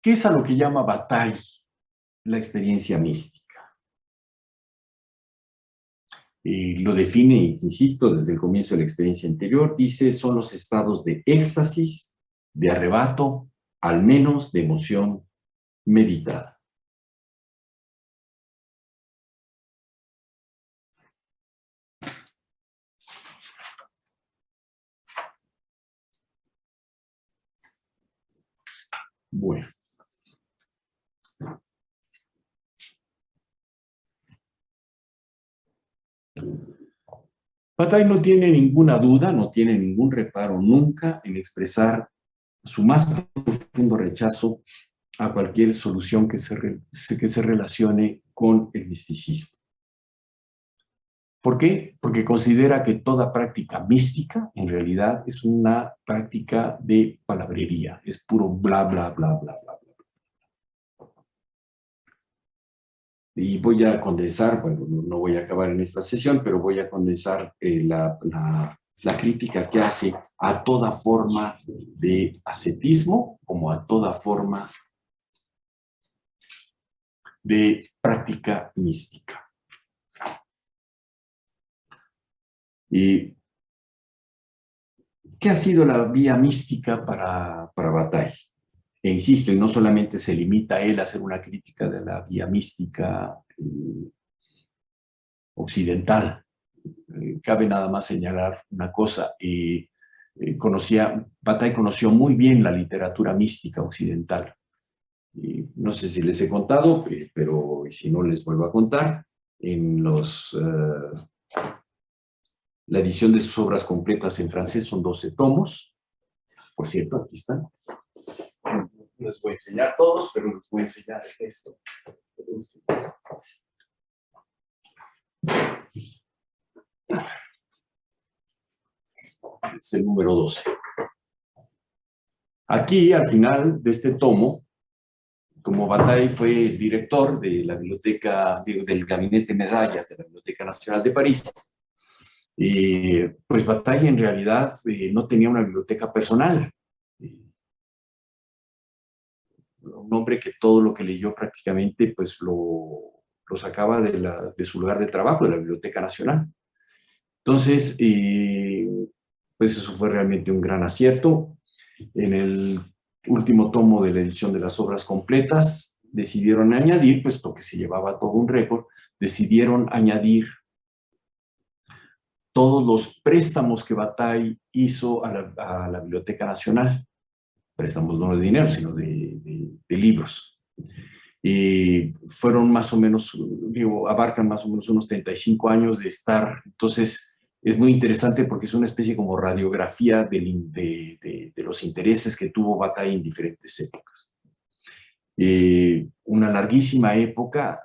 Speaker 1: ¿Qué es a lo que llama Bataille la experiencia mística? lo define, insisto, desde el comienzo de la experiencia anterior, dice, son los estados de éxtasis, de arrebato, al menos de emoción meditada. Bueno. Bataille no tiene ninguna duda, no tiene ningún reparo nunca en expresar su más profundo rechazo a cualquier solución que se relacione con el misticismo. ¿Por qué? Porque considera que toda práctica mística en realidad es una práctica de palabrería, es puro bla, bla, bla, bla, bla. Y voy a condensar, bueno, no voy a acabar en esta sesión, pero voy a condensar la crítica que hace a toda forma de ascetismo como a toda forma de práctica mística. ¿Y qué ha sido la vía mística para Bataille? E insisto, y no solamente se limita a él a hacer una crítica de la vía mística occidental. Cabe nada más señalar una cosa. Bataille conoció muy bien la literatura mística occidental. No sé si les he contado, pero si no les vuelvo a contar. La edición de sus obras completas en francés son 12 tomos. Por cierto, aquí están. No les voy a enseñar todos, pero les voy a enseñar esto. Es el número 12. Aquí, al final de este tomo, como Bataille fue director de la biblioteca, del gabinete Medallas de la Biblioteca Nacional de París, pues Bataille en realidad no tenía una biblioteca personal. Un hombre que todo lo que leyó prácticamente pues lo sacaba de su lugar de trabajo, de la Biblioteca Nacional. Entonces, pues eso fue realmente un gran acierto. En el último tomo de la edición de las obras completas, decidieron añadir, puesto que se llevaba todo un récord, decidieron añadir todos los préstamos que Bataille hizo a la Biblioteca Nacional. Préstamos no de dinero, sino de libros. Fueron más o menos, abarcan más o menos unos 35 años de estar. Entonces, es muy interesante porque es una especie como radiografía de los intereses que tuvo Bataille en diferentes épocas. Una larguísima época,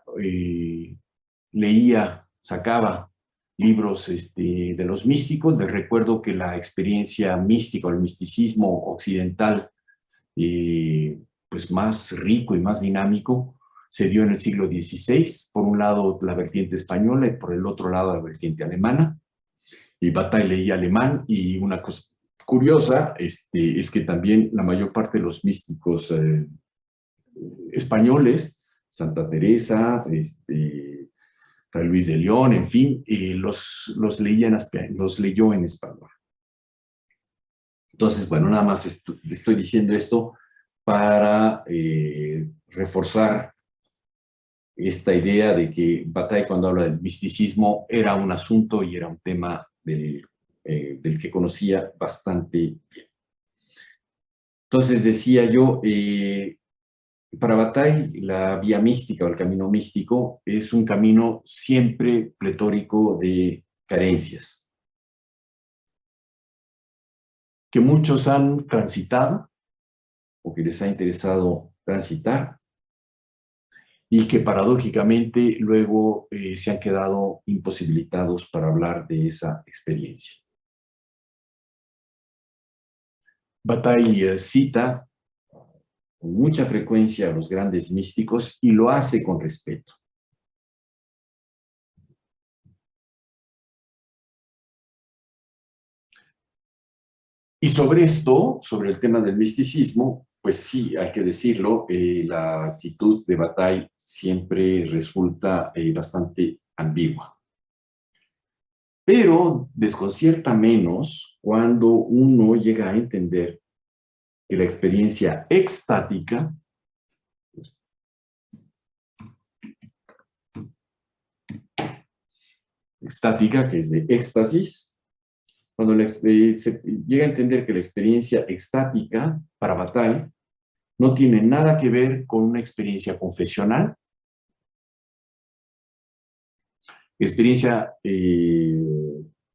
Speaker 1: sacaba libros de los místicos. Les recuerdo que la experiencia mística o el misticismo occidental, pues más rico y más dinámico, se dio en el siglo XVI. Por un lado la vertiente española y por el otro lado la vertiente alemana. Y Bataille leía alemán, y una cosa curiosa es que también la mayor parte de los místicos españoles, Santa Teresa, Fray Luis de León, en fin, los leyó en español. Entonces, bueno, nada más estoy diciendo esto para reforzar esta idea de que Bataille, cuando habla del misticismo, era un asunto y era un tema del que conocía bastante bien. Entonces decía yo, para Bataille, la vía mística o el camino místico es un camino siempre pletórico de carencias, que muchos han transitado o que les ha interesado transitar, y que paradójicamente luego se han quedado imposibilitados para hablar de esa experiencia. Bataille cita con mucha frecuencia a los grandes místicos y lo hace con respeto. Y sobre esto, sobre el tema del misticismo, pues sí, hay que decirlo, la actitud de Bataille siempre resulta bastante ambigua. Pero desconcierta menos cuando uno llega a entender que la experiencia extática que es de éxtasis, cuando se llega a entender que la experiencia extática para Bataille no tiene nada que ver con una experiencia confesional, experiencia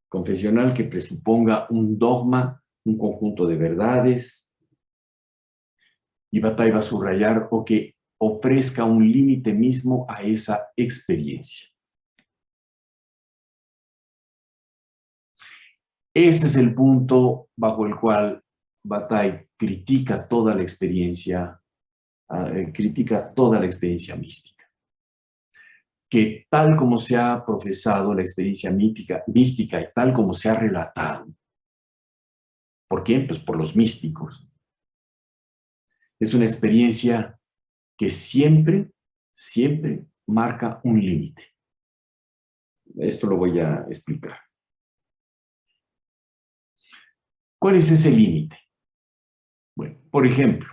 Speaker 1: confesional que presuponga un dogma, un conjunto de verdades, y Bataille va a subrayar o que ofrezca un límite mismo a esa experiencia. Ese es el punto bajo el cual Bataille critica toda la experiencia mística. Que tal como se ha profesado la experiencia mística y tal como se ha relatado, ¿por quién? Pues por los místicos. Es una experiencia que siempre, siempre marca un límite. Esto lo voy a explicar. ¿Cuál es ese límite? Bueno, por ejemplo,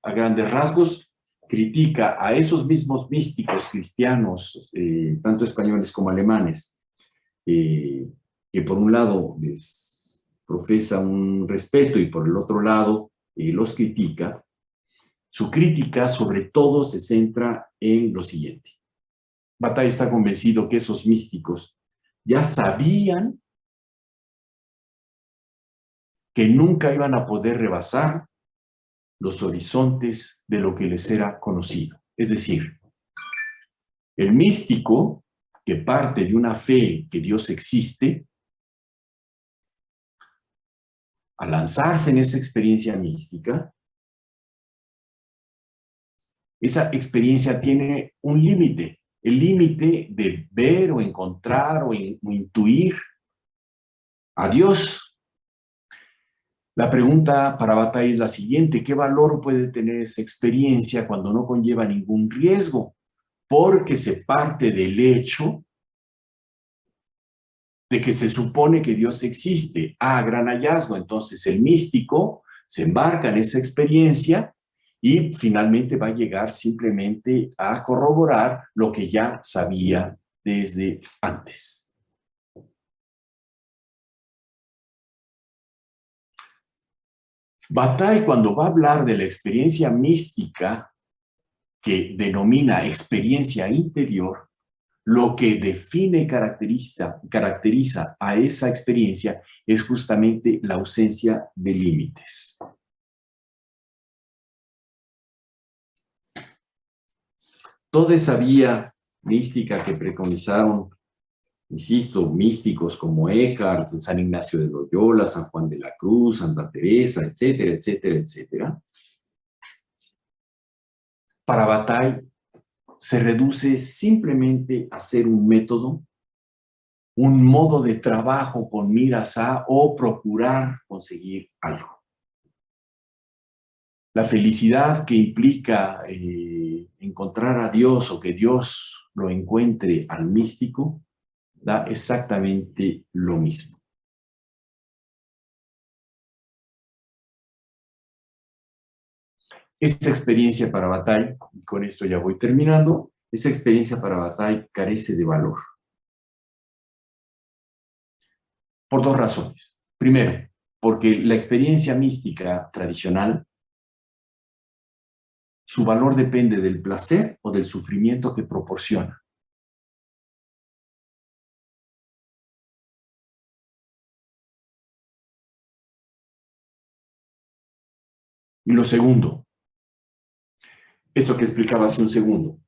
Speaker 1: a grandes rasgos, critica a esos mismos místicos cristianos, tanto españoles como alemanes, que por un lado les profesa un respeto y por el otro lado los critica. Su crítica sobre todo se centra en lo siguiente. Bataille está convencido que esos místicos ya sabían que nunca iban a poder rebasar los horizontes de lo que les era conocido. Es decir, el místico que parte de una fe que Dios existe, al lanzarse en esa experiencia mística, esa experiencia tiene un límite, el límite de ver o encontrar o intuir a Dios. La pregunta para Bataille es la siguiente: ¿qué valor puede tener esa experiencia cuando no conlleva ningún riesgo? Porque se parte del hecho de que se supone que Dios existe. Gran hallazgo. Entonces el místico se embarca en esa experiencia y finalmente va a llegar simplemente a corroborar lo que ya sabía desde antes. Bataille, cuando va a hablar de la experiencia mística, que denomina experiencia interior, lo que define y caracteriza a esa experiencia es justamente la ausencia de límites. Toda esa vía mística que preconizaron, insisto, místicos como Eckhart, San Ignacio de Loyola, San Juan de la Cruz, Santa Teresa, etcétera, etcétera, etcétera, para Bataille se reduce simplemente a ser un método, un modo de trabajo con miras a o procurar conseguir algo. La felicidad que implica encontrar a Dios o que Dios lo encuentre al místico da exactamente lo mismo. Esa experiencia para Bataille, y con esto ya voy terminando, esa experiencia para Bataille carece de valor. Por dos razones. Primero, porque la experiencia mística tradicional, su valor depende del placer o del sufrimiento que proporciona. Y lo segundo, esto que explicaba hace un segundo,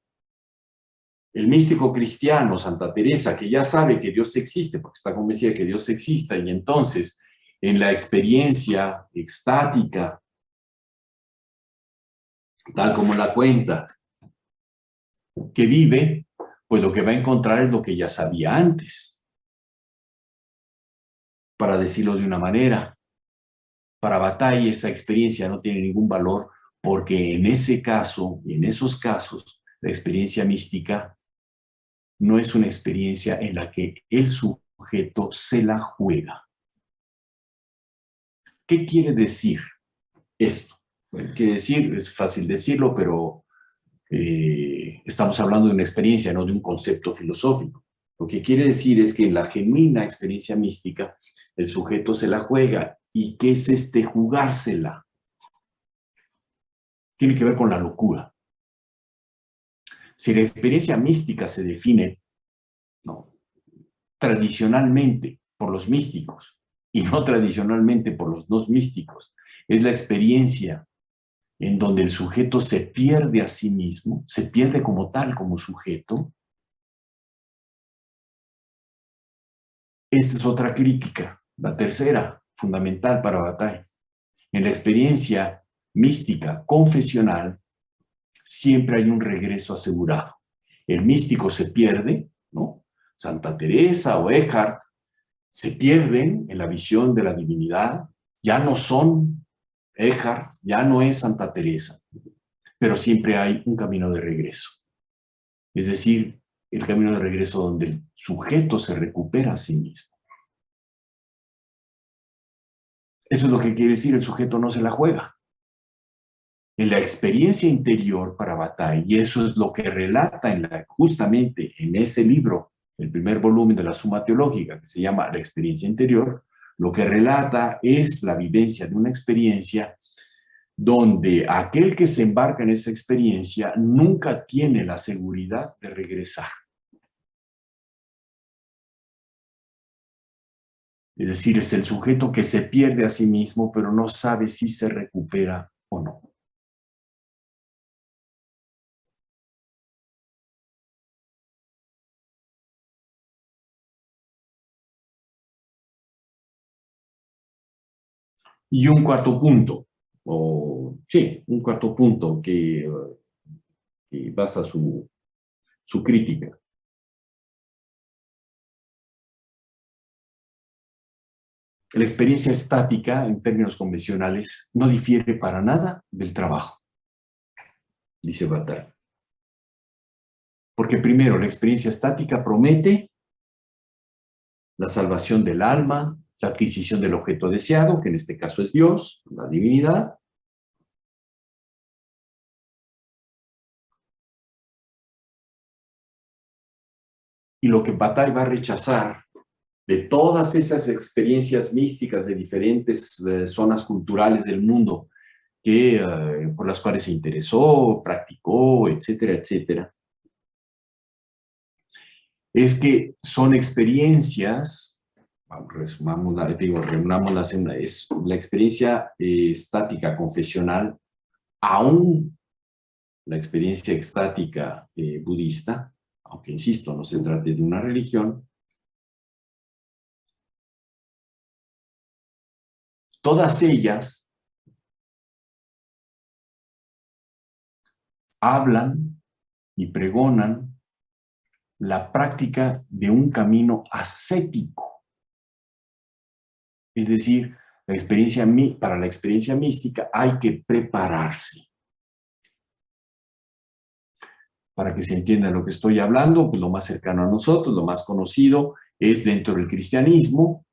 Speaker 1: el místico cristiano, Santa Teresa, que ya sabe que Dios existe, porque está convencida de que Dios exista, y entonces en la experiencia extática, tal como la cuenta, que vive, pues lo que va a encontrar es lo que ya sabía antes. Para decirlo de una manera, para Bataille esa experiencia no tiene ningún valor, porque en ese caso, en esos casos, la experiencia mística no es una experiencia en la que él sujeto se la juega. ¿Qué quiere decir esto? Bueno, quiere decir, es fácil decirlo, pero estamos hablando de una experiencia, no de un concepto filosófico. Lo que quiere decir es que en la genuina experiencia mística, el sujeto se la juega. ¿Y qué es este jugársela? Tiene que ver con la locura. Si la experiencia mística se define, ¿no?, tradicionalmente por los místicos y no tradicionalmente por los no místicos, es la experiencia en donde el sujeto se pierde a sí mismo, se pierde como tal, como sujeto. Esta es otra crítica, la tercera, fundamental para Bataille. En la experiencia mística confesional, siempre hay un regreso asegurado. El místico se pierde, ¿no? Santa Teresa o Eckhart se pierden en la visión de la divinidad, ya no son Eckhart, ya no es Santa Teresa, pero siempre hay un camino de regreso. Es decir, el camino de regreso donde el sujeto se recupera a sí mismo. Eso es lo que quiere decir, el sujeto no se la juega. En la experiencia interior para Bataille, y eso es lo que relata justamente en ese libro, el primer volumen de la Suma Teológica, que se llama La experiencia interior, lo que relata es la vivencia de una experiencia donde aquel que se embarca en esa experiencia nunca tiene la seguridad de regresar. Es decir, es el sujeto que se pierde a sí mismo, pero no sabe si se recupera o no. Y un cuarto punto, un cuarto punto que basa su crítica. La experiencia estática, en términos convencionales, no difiere para nada del trabajo, dice Bataille. Porque primero, la experiencia estática promete la salvación del alma, la adquisición del objeto deseado, que en este caso es Dios, la divinidad. Y lo que Bataille va a rechazar de todas esas experiencias místicas de diferentes zonas culturales del mundo por las cuales se interesó, practicó, etcétera, etcétera, es que son experiencias, reunámoslas es la experiencia estática confesional, aún la experiencia extática budista, aunque insisto, no se trate de una religión, todas ellas hablan y pregonan la práctica de un camino ascético. Es decir, para la experiencia mística hay que prepararse. Para que se entienda lo que estoy hablando, pues lo más cercano a nosotros, lo más conocido, es dentro del cristianismo.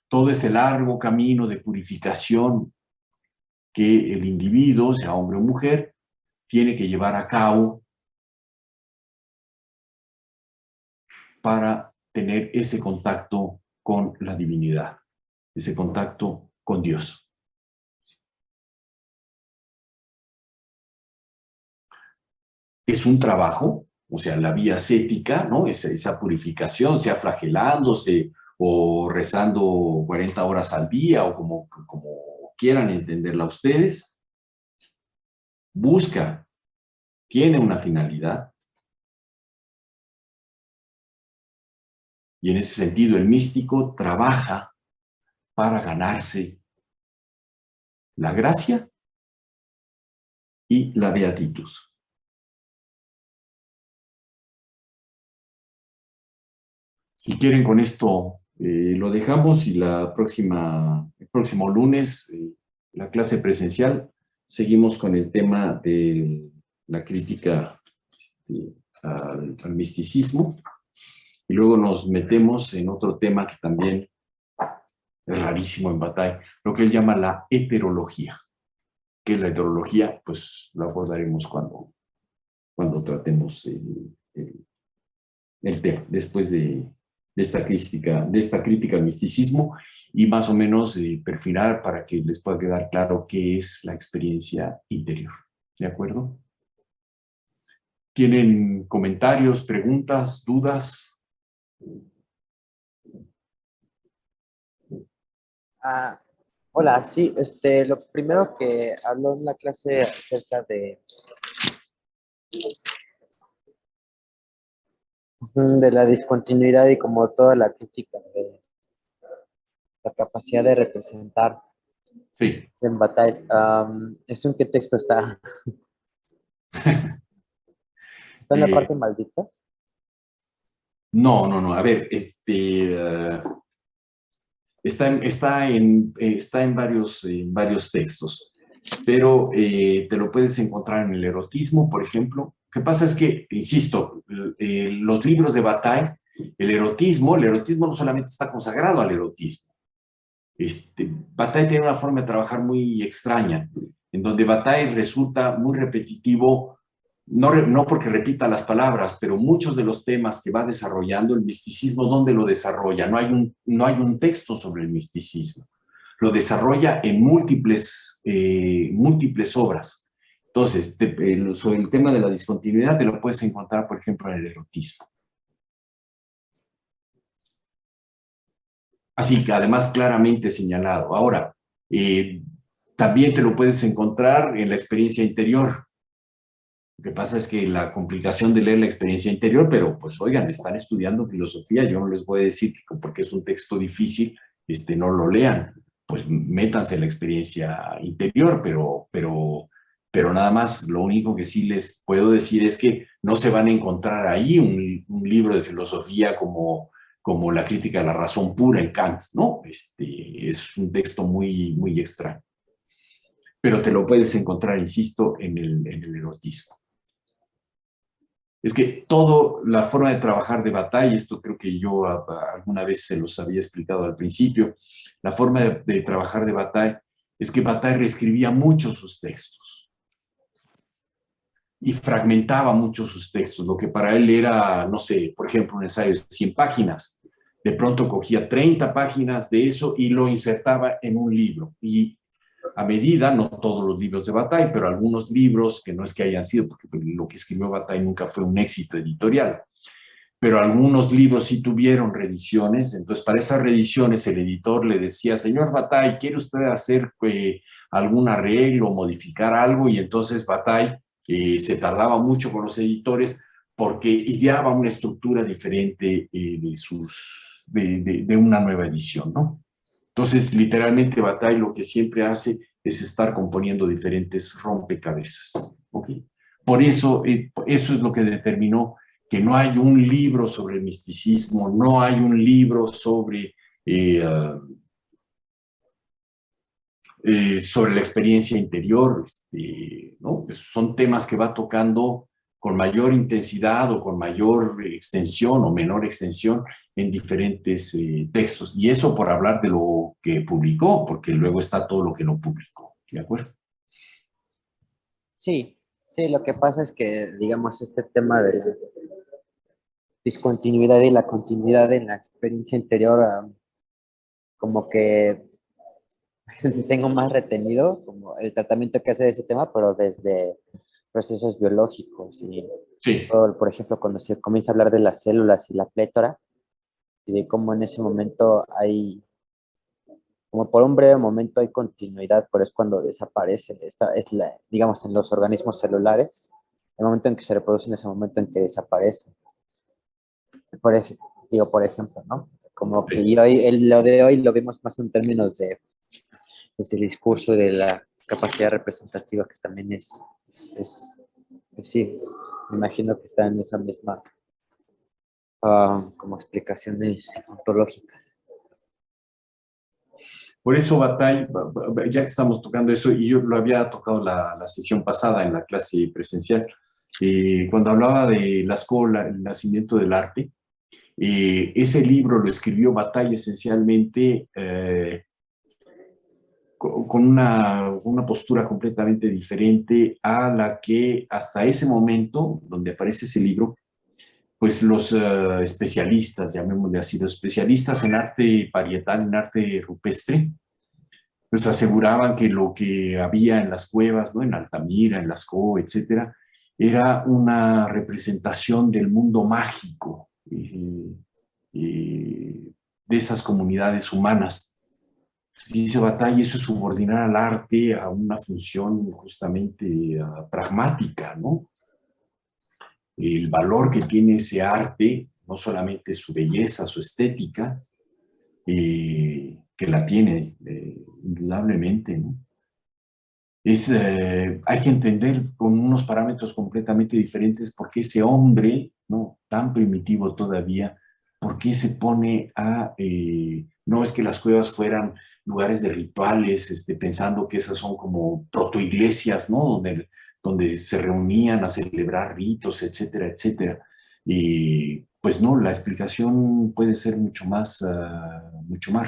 Speaker 1: Todo ese largo camino de purificación que el individuo, sea hombre o mujer, tiene que llevar a cabo para tener ese contacto con la divinidad, ese contacto con Dios. Es un trabajo, o sea, la vía ascética, ¿no? Esa purificación, sea flagelándose o rezando 40 horas al día o como quieran entenderla ustedes, tiene una finalidad. Y en ese sentido el místico trabaja para ganarse la gracia y la beatitud. Si quieren, con esto lo dejamos y el próximo lunes, la clase presencial, seguimos con el tema de la crítica al misticismo. Y luego nos metemos en otro tema que también es rarísimo en Bataille, lo que él llama la heterología. ¿Qué es la heterología? Pues lo abordaremos cuando tratemos el tema, después de esta crítica al misticismo, y más o menos perfilar para que les pueda quedar claro qué es la experiencia interior. ¿De acuerdo? ¿Tienen comentarios, preguntas, dudas?
Speaker 2: Ah, hola, sí, lo primero que habló en la clase acerca de la discontinuidad y como toda la crítica de la capacidad de representar
Speaker 1: Sí.
Speaker 2: en Bataille. ¿Eso en qué texto está? ¿Está en la
Speaker 1: Eh,
Speaker 2: parte maldita?
Speaker 1: no. A ver, está en varios textos, pero te lo puedes encontrar en el erotismo, por ejemplo. Lo que pasa es que, insisto, los libros de Bataille, el erotismo no solamente está consagrado al erotismo. Bataille tiene una forma de trabajar muy extraña, en donde Bataille resulta muy repetitivo, no porque repita las palabras, pero muchos de los temas que va desarrollando el misticismo, ¿dónde lo desarrolla? No hay un texto sobre el misticismo. Lo desarrolla en múltiples obras. Entonces, sobre el tema de la discontinuidad, te lo puedes encontrar, por ejemplo, en el erotismo. Así que además claramente señalado. Ahora, también te lo puedes encontrar en la experiencia interior. Lo que pasa es que la complicación de leer la experiencia interior, pero pues oigan, están estudiando filosofía, yo no les voy a decir que porque es un texto difícil, no lo lean, pues métanse en la experiencia interior, pero nada más, lo único que sí les puedo decir es que no se van a encontrar ahí un libro de filosofía como la crítica de la razón pura en Kant, ¿no? Es un texto muy extraño. Pero te lo puedes encontrar, insisto, en el erotismo. Es que toda la forma de trabajar de Bataille, esto creo que yo alguna vez se los había explicado al principio, la forma de trabajar de Bataille es que Bataille reescribía mucho sus textos y fragmentaba mucho sus textos, lo que para él era, no sé, por ejemplo, un ensayo de 100 páginas. De pronto cogía 30 páginas de eso y lo insertaba en un libro. Y a medida, no todos los libros de Bataille, pero algunos libros que no es que hayan sido, porque lo que escribió Bataille nunca fue un éxito editorial, pero algunos libros sí tuvieron reediciones. Entonces para esas reediciones el editor le decía, señor Bataille, ¿quiere usted hacer algún arreglo, modificar algo? Y entonces Bataille se tardaba mucho con los editores porque ideaba una estructura diferente de una nueva edición, ¿no? Entonces, literalmente, Bataille lo que siempre hace es estar componiendo diferentes rompecabezas. ¿Okay? Por eso, eso es lo que determinó que no hay un libro sobre el misticismo, no hay un libro sobre la experiencia interior, ¿no? Son temas que va tocando con mayor intensidad o con mayor extensión o menor extensión en diferentes textos. Y eso por hablar de lo que publicó, porque luego está todo lo que no publicó. ¿De acuerdo?
Speaker 2: Sí, sí, lo que pasa es que, digamos, este tema de la discontinuidad y la continuidad en la experiencia interior, como que tengo más retenido como el tratamiento que hace de ese tema, pero desde procesos biológicos y
Speaker 1: Sí,
Speaker 2: por ejemplo, cuando se comienza a hablar de las células y la plétora y de cómo en ese momento hay, como por un breve momento hay continuidad, pero es cuando desaparece. Esta es la, digamos, en los organismos celulares, el momento en que se reproducen es el momento en que desaparece. Digo, por ejemplo, ¿no? Como que
Speaker 1: sí.
Speaker 2: hoy, lo de hoy lo vemos más en términos de pues, del discurso y de la capacidad representativa que también pues sí, me imagino que está en esa misma como explicaciones ontológicas.
Speaker 1: Por eso Bataille, ya que estamos tocando eso, y yo lo había tocado la sesión pasada en la clase presencial, cuando hablaba de la escuela, el nacimiento del arte, Ese libro lo escribió Bataille esencialmente con una postura completamente diferente a la que hasta ese momento, donde aparece ese libro, pues los especialistas, llamémosle así, los especialistas en arte parietal, en arte rupestre, pues aseguraban que lo que había en las cuevas, ¿no? En Altamira, en Lascaux, etcétera, era una representación del mundo mágico de esas comunidades humanas. Dice Bataille, eso es subordinar al arte a una función justamente pragmática, ¿no? El valor que tiene ese arte, no solamente su belleza, su estética, que la tiene indudablemente, ¿no? Hay que entender con unos parámetros completamente diferentes por qué ese hombre, ¿no? Tan primitivo todavía, por qué se pone no es que las cuevas fueran lugares de rituales, pensando que esas son como protoiglesias, ¿no? Donde se reunían a celebrar ritos, etcétera, etcétera. Y pues no, la explicación puede ser mucho más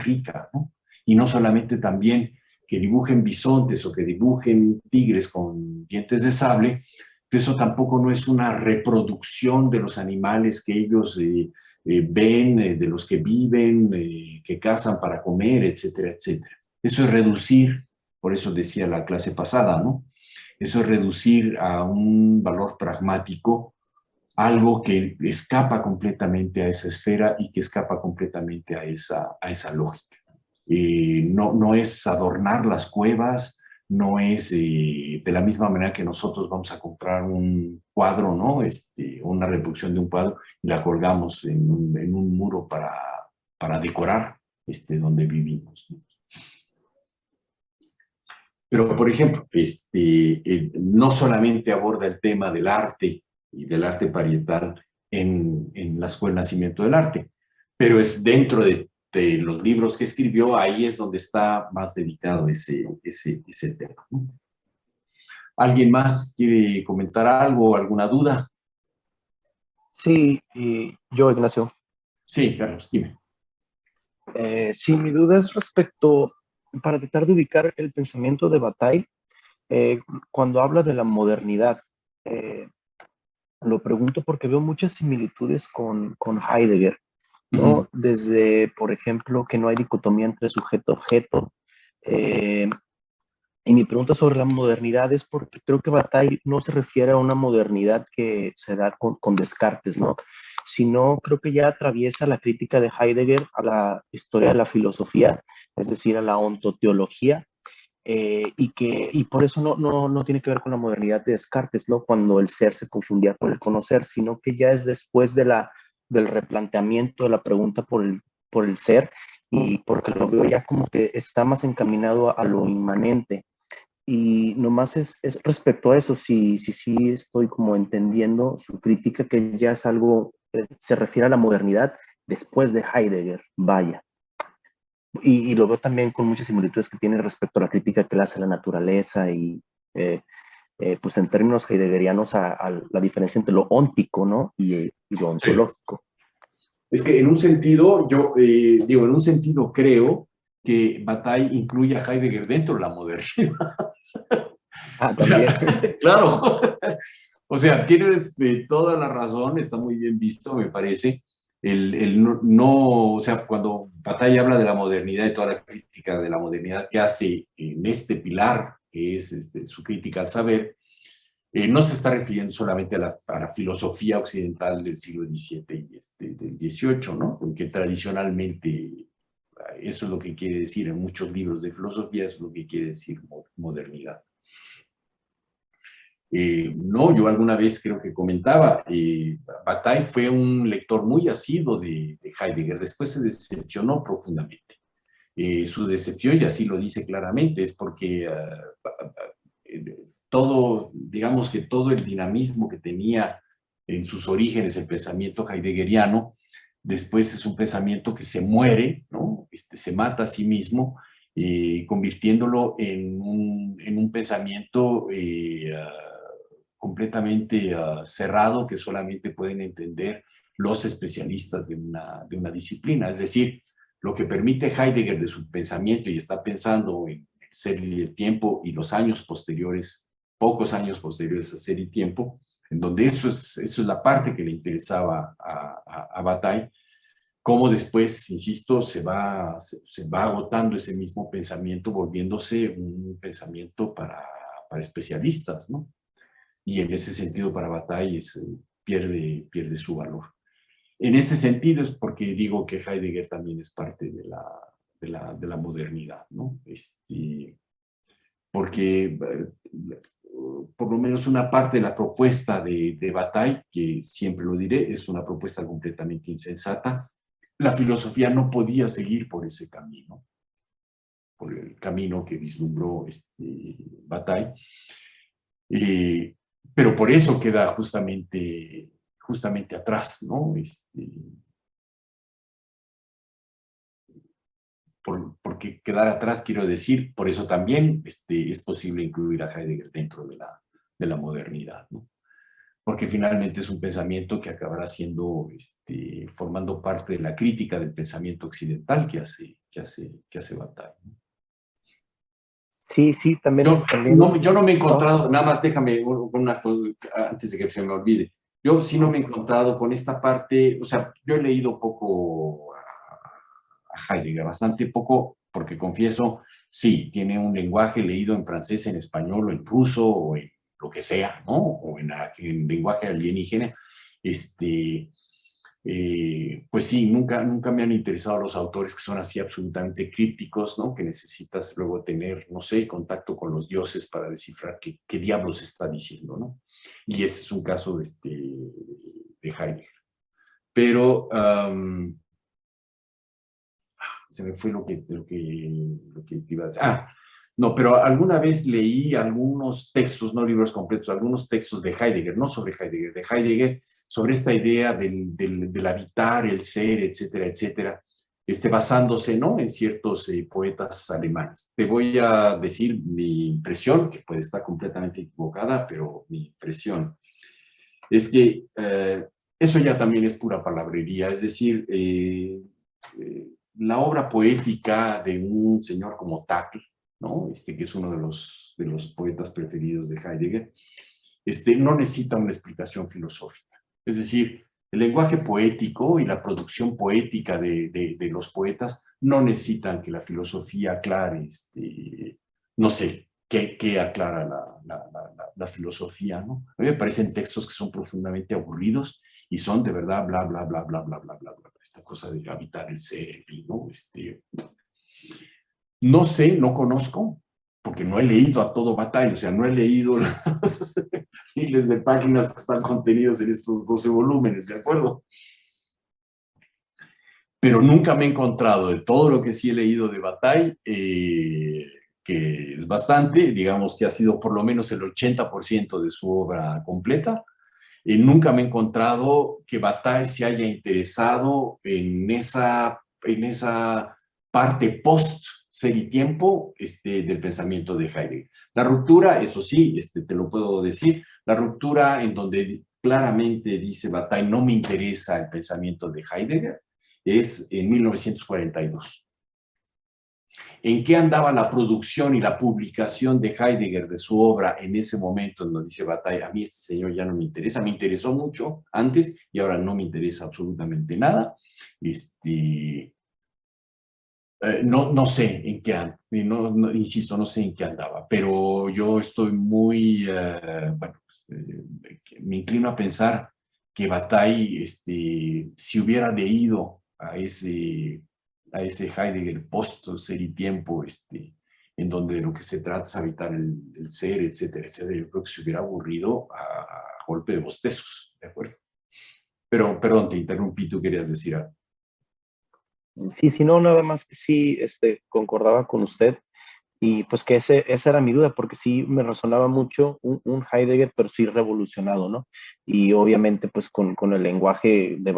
Speaker 1: rica, ¿no? Y no solamente también que dibujen bisontes o que dibujen tigres con dientes de sable, que eso tampoco no es una reproducción de los animales que ellos ven, de los que viven, que cazan para comer, etcétera, etcétera. Eso es reducir, por eso decía la clase pasada, ¿no? Eso es reducir a un valor pragmático algo que escapa completamente a esa esfera y que escapa completamente a esa lógica. No es adornar las cuevas, no es de la misma manera que nosotros vamos a comprar un cuadro, ¿no? Una reproducción de un cuadro y la colgamos en un muro para decorar donde vivimos, ¿no? Pero, por ejemplo, no solamente aborda el tema del arte y del arte parietal en la Escuela de Nacimiento del Arte, pero es dentro de los libros que escribió, ahí es donde está más dedicado ese tema, ¿no? ¿Alguien más quiere comentar algo, alguna duda?
Speaker 3: Sí, y yo, Ignacio.
Speaker 1: Sí, Carlos, dime.
Speaker 3: Sí, mi duda es respecto, para tratar de ubicar el pensamiento de Bataille, eh, cuando habla de la modernidad. Eh, lo pregunto porque veo muchas similitudes con Heidegger,
Speaker 1: Uh -huh.
Speaker 3: ¿no? Desde, por ejemplo, que no hay dicotomía entre sujeto-objeto. Eh, y mi pregunta sobre la modernidad es porque creo que Bataille no se refiere a una modernidad que se da con Descartes, ¿no? Sino creo que ya atraviesa la crítica de Heidegger a la historia de la filosofía, es decir, a la ontoteología, y por eso no tiene que ver con la modernidad de Descartes, ¿no? Cuando el ser se confundía con el conocer, sino que ya es después del replanteamiento de la pregunta por el ser, y porque lo veo ya como que está más encaminado a lo inmanente. Y nomás es respecto a eso, sí estoy como entendiendo su crítica, que ya es algo, se refiere a la modernidad después de Heidegger, vaya. Y lo veo también con muchas similitudes que tiene respecto a la crítica que le hace a la naturaleza y, pues en términos heideggerianos, a la diferencia entre lo óntico, ¿no? Y lo
Speaker 1: Sí.
Speaker 3: ontológico.
Speaker 1: Es que en un sentido, en un sentido creo que Bataille incluye a Heidegger dentro de la modernidad.
Speaker 3: Ah,
Speaker 1: O sea,
Speaker 3: también.
Speaker 1: claro, o sea, tienes toda la razón, está muy bien visto, me parece. O sea, cuando Bataille habla de la modernidad y toda la crítica de la modernidad que hace en este pilar, que es su crítica al saber, no se está refiriendo solamente a la filosofía occidental del siglo XVII y del XVIII, ¿no? Porque tradicionalmente eso es lo que quiere decir en muchos libros de filosofía, eso es lo que quiere decir modernidad. No, yo alguna vez creo que comentaba, Bataille fue un lector muy asiduo de Heidegger, después se decepcionó profundamente. Su decepción, y así lo dice claramente, es porque todo, digamos que todo el dinamismo que tenía en sus orígenes el pensamiento heideggeriano, después es un pensamiento que se muere, ¿no? Se mata a sí mismo, convirtiéndolo en un pensamiento completamente cerrado que solamente pueden entender los especialistas de una disciplina. Es decir, lo que permite Heidegger de su pensamiento, y está pensando en Ser y el Tiempo y los años posteriores, pocos años posteriores a Ser y Tiempo, en donde eso es la parte que le interesaba a Bataille, cómo después, insisto, se va agotando ese mismo pensamiento, volviéndose un pensamiento para especialistas, ¿no? Y en ese sentido para Bataille pierde su valor. En ese sentido es porque digo que Heidegger también es parte de la modernidad, ¿no? Porque por lo menos una parte de la propuesta de Bataille, que siempre lo diré, es una propuesta completamente insensata. La filosofía no podía seguir por ese camino, por el camino que vislumbró Bataille. Pero por eso queda justamente atrás, ¿no? Porque quedar atrás, quiero decir, por eso también es posible incluir a Heidegger dentro de la modernidad, ¿no? Porque finalmente es un pensamiento que acabará siendo, formando parte de la crítica del pensamiento occidental que hace Bataille, ¿no?
Speaker 3: Sí, sí, también.
Speaker 1: Yo no me he encontrado, nada más déjame una cosa, antes de que se me olvide. Yo sí no me he encontrado con esta parte, o sea, yo he leído poco a Heidegger, bastante poco, porque confieso, sí, tiene un lenguaje leído en francés, en español, o en ruso, o en lo que sea, ¿no? O en lenguaje alienígena. Pues sí, nunca me han interesado los autores que son así absolutamente crípticos, ¿no? Que necesitas luego tener, no sé, contacto con los dioses para descifrar qué diablos está diciendo, ¿no? Y ese es un caso de Heidegger. Pero se me fue lo que te iba a decir. No, pero alguna vez leí algunos textos, no libros completos, algunos textos de Heidegger, no sobre Heidegger, de Heidegger, sobre esta idea del habitar, el ser, etcétera, etcétera, basándose, ¿no?, en ciertos poetas alemanes. Te voy a decir mi impresión, que puede estar completamente equivocada, pero mi impresión es que eso ya también es pura palabrería, es decir, la obra poética de un señor como Tacl, ¿no? Que es uno de los poetas preferidos de Heidegger, no necesita una explicación filosófica. Es decir, el lenguaje poético y la producción poética de los poetas no necesitan que la filosofía aclare, no sé, qué aclara la filosofía, ¿no? A mí me parecen textos que son profundamente aburridos y son de verdad bla, bla, bla, bla, bla, bla, bla, bla, esta cosa de habitar el ser, en fin, ¿no? No sé, no conozco, porque no he leído a todo Bataille, o sea, no he leído las miles de páginas que están contenidos en estos 12 volúmenes, ¿de acuerdo? Pero nunca me he encontrado de todo lo que sí he leído de Bataille, que es bastante, digamos que ha sido por lo menos el 80% de su obra completa. Nunca me he encontrado que Bataille se haya interesado en esa parte post ser y tiempo del pensamiento de Heidegger. La ruptura, eso sí, te lo puedo decir, la ruptura en donde claramente dice Bataille, no me interesa el pensamiento de Heidegger, es en 1942. ¿En qué andaba la producción y la publicación de Heidegger de su obra en ese momento en donde dice Bataille? A mí este señor ya no me interesa, me interesó mucho antes y ahora no me interesa absolutamente nada. No sé en qué anda, insisto, no sé en qué andaba, pero yo estoy muy, bueno, me inclino a pensar que Bataille, si hubiera leído a ese Heidegger post ser y tiempo, en donde lo que se trata es habitar el ser, etcétera, etcétera, yo creo que se hubiera aburrido a golpe de bostezos, ¿de acuerdo? Pero, perdón, te interrumpí, tú querías decir algo.
Speaker 3: Sí, sí, no, nada más que sí, concordaba con usted y pues que esa era mi duda, porque sí me resonaba mucho un Heidegger, pero sí revolucionado, ¿no? Y obviamente pues con el lenguaje de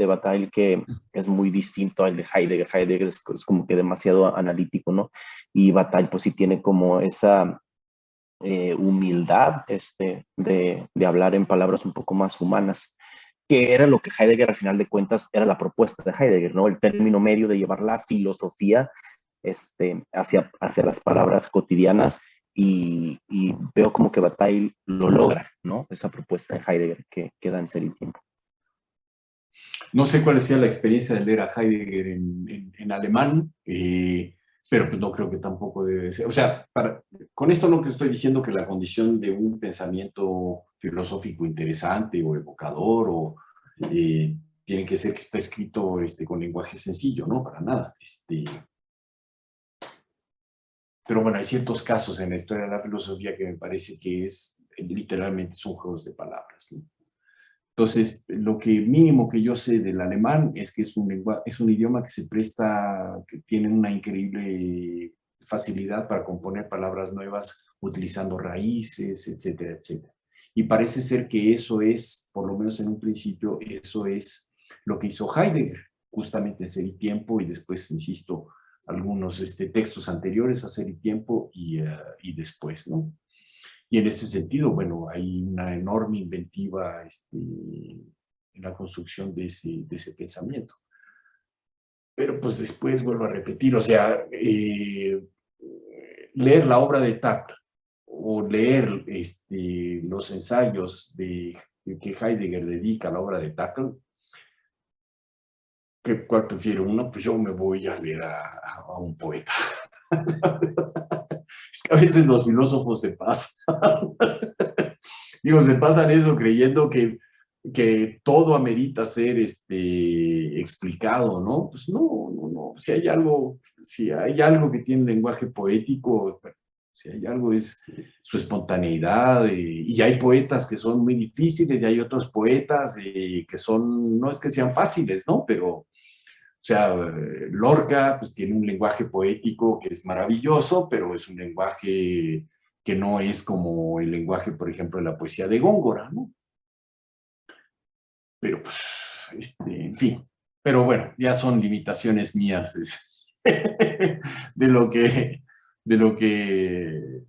Speaker 3: Bataille que es muy distinto al de Heidegger. Heidegger es como que demasiado analítico, ¿no? Y Bataille pues sí tiene como esa humildad de hablar en palabras un poco más humanas. que era lo que Heidegger, al final de cuentas, era la propuesta de Heidegger, ¿no? El término medio de llevar la filosofía hacia las palabras cotidianas y veo como que Bataille lo logra, ¿no? Esa propuesta de Heidegger que da en Ser y Tiempo.
Speaker 1: No sé cuál sea la experiencia de leer a Heidegger en alemán, pero pues no creo que tampoco debe ser. O sea, con esto no que estoy diciendo que la condición de un pensamiento filosófico interesante o evocador o tiene que ser que está escrito con lenguaje sencillo, ¿no? Para nada. Pero bueno, hay ciertos casos en la historia de la filosofía que me parece que literalmente son juegos de palabras, ¿no? Entonces, lo que mínimo que yo sé del alemán es que es un idioma que se presta, que tiene una increíble facilidad para componer palabras nuevas utilizando raíces, etcétera, etcétera. Y parece ser que eso es, por lo menos en un principio, eso es lo que hizo Heidegger, justamente en Ser y Tiempo, y después, insisto, algunos textos anteriores a Ser y Tiempo y después, ¿no? Y en ese sentido, bueno, hay una enorme inventiva en la construcción de ese pensamiento. Pero pues después vuelvo a repetir, o sea, leer la obra de Tacl o leer los ensayos que Heidegger dedica a la obra de Tacl, ¿cuál prefiero? Uno, pues yo me voy a leer a un poeta. Es que a veces los filósofos se pasan. Digo, se pasan eso creyendo que todo amerita ser explicado, ¿no? Pues no, no, no. Si hay algo que tiene un lenguaje poético, si hay algo es su espontaneidad, y hay poetas que son muy difíciles y hay otros poetas que no es que sean fáciles, ¿no? Pero, o sea, Lorca pues tiene un lenguaje poético que es maravilloso, pero es un lenguaje que no es como el lenguaje, por ejemplo, de la poesía de Góngora, ¿no? Pero, pues, en fin. Pero bueno, ya son limitaciones mías de lo que, de lo que,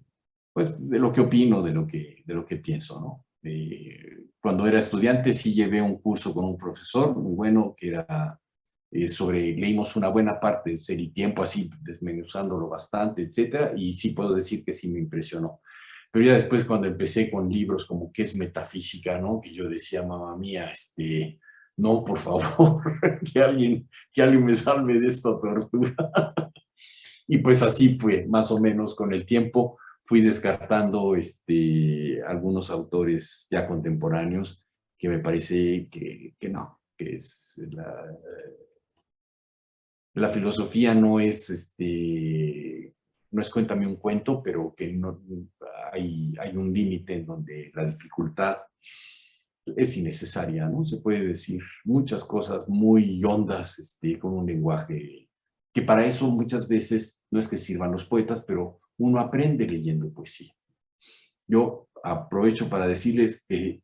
Speaker 1: pues, de lo que opino, de lo que pienso, ¿no? Cuando era estudiante sí llevé un curso con un profesor muy bueno que era leímos una buena parte de Ser y Tiempo, así desmenuzándolo bastante, etcétera, y sí puedo decir que sí me impresionó. Pero ya después cuando empecé con libros como ¿Qué es metafísica?, ¿no? Que yo decía, mamá mía, no, por favor, que alguien me salve de esta tortura. Y pues así fue, más o menos con el tiempo fui descartando algunos autores ya contemporáneos que me parece que no, que es la filosofía no es no es cuéntame un cuento, pero que no, hay un límite en donde la dificultad es innecesaria, ¿no? Se puede decir muchas cosas muy hondas con un lenguaje que para eso muchas veces no es que sirvan los poetas, pero uno aprende leyendo poesía. Yo aprovecho para decirles que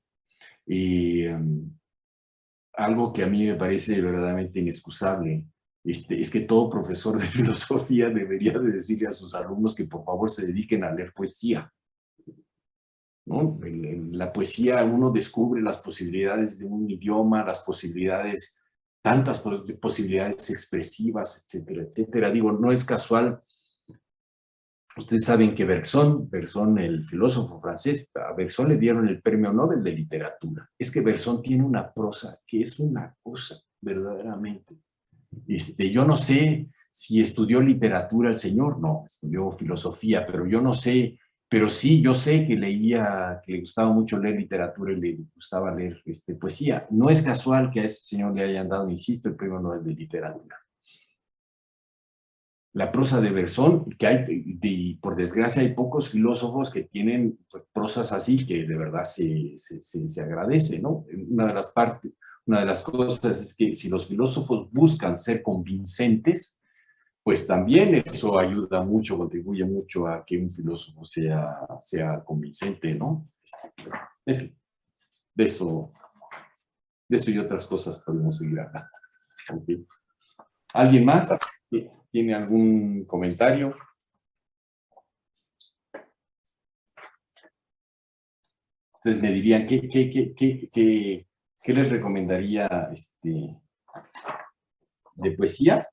Speaker 1: algo que a mí me parece verdaderamente inexcusable es que todo profesor de filosofía debería de decirle a sus alumnos que por favor se dediquen a leer poesía, ¿no? En la poesía uno descubre las posibilidades de un idioma, las posibilidades, tantas posibilidades expresivas, etcétera, etcétera. Digo, no es casual. Ustedes saben que Bergson, el filósofo francés, a Bergson le dieron el premio Nobel de literatura. Es que Bergson tiene una prosa que es una cosa, verdaderamente. Yo no sé si estudió literatura el señor, no, estudió filosofía, pero yo no sé, pero sí, yo sé que que le gustaba mucho leer literatura y le gustaba leer poesía. No es casual que a ese señor le hayan dado, insisto, el premio Nobel de literatura. La prosa de Bergson, que por desgracia hay pocos filósofos que tienen prosas así, que de verdad se agradece, ¿no? Una de las cosas es que si los filósofos buscan ser convincentes, pues también eso ayuda mucho, contribuye mucho a que un filósofo sea convincente, ¿no? En fin, de eso y otras cosas podemos seguir hablando. Okay. ¿Alguien más tiene algún comentario? Ustedes me dirían, ¿qué ¿Qué les recomendaría de poesía?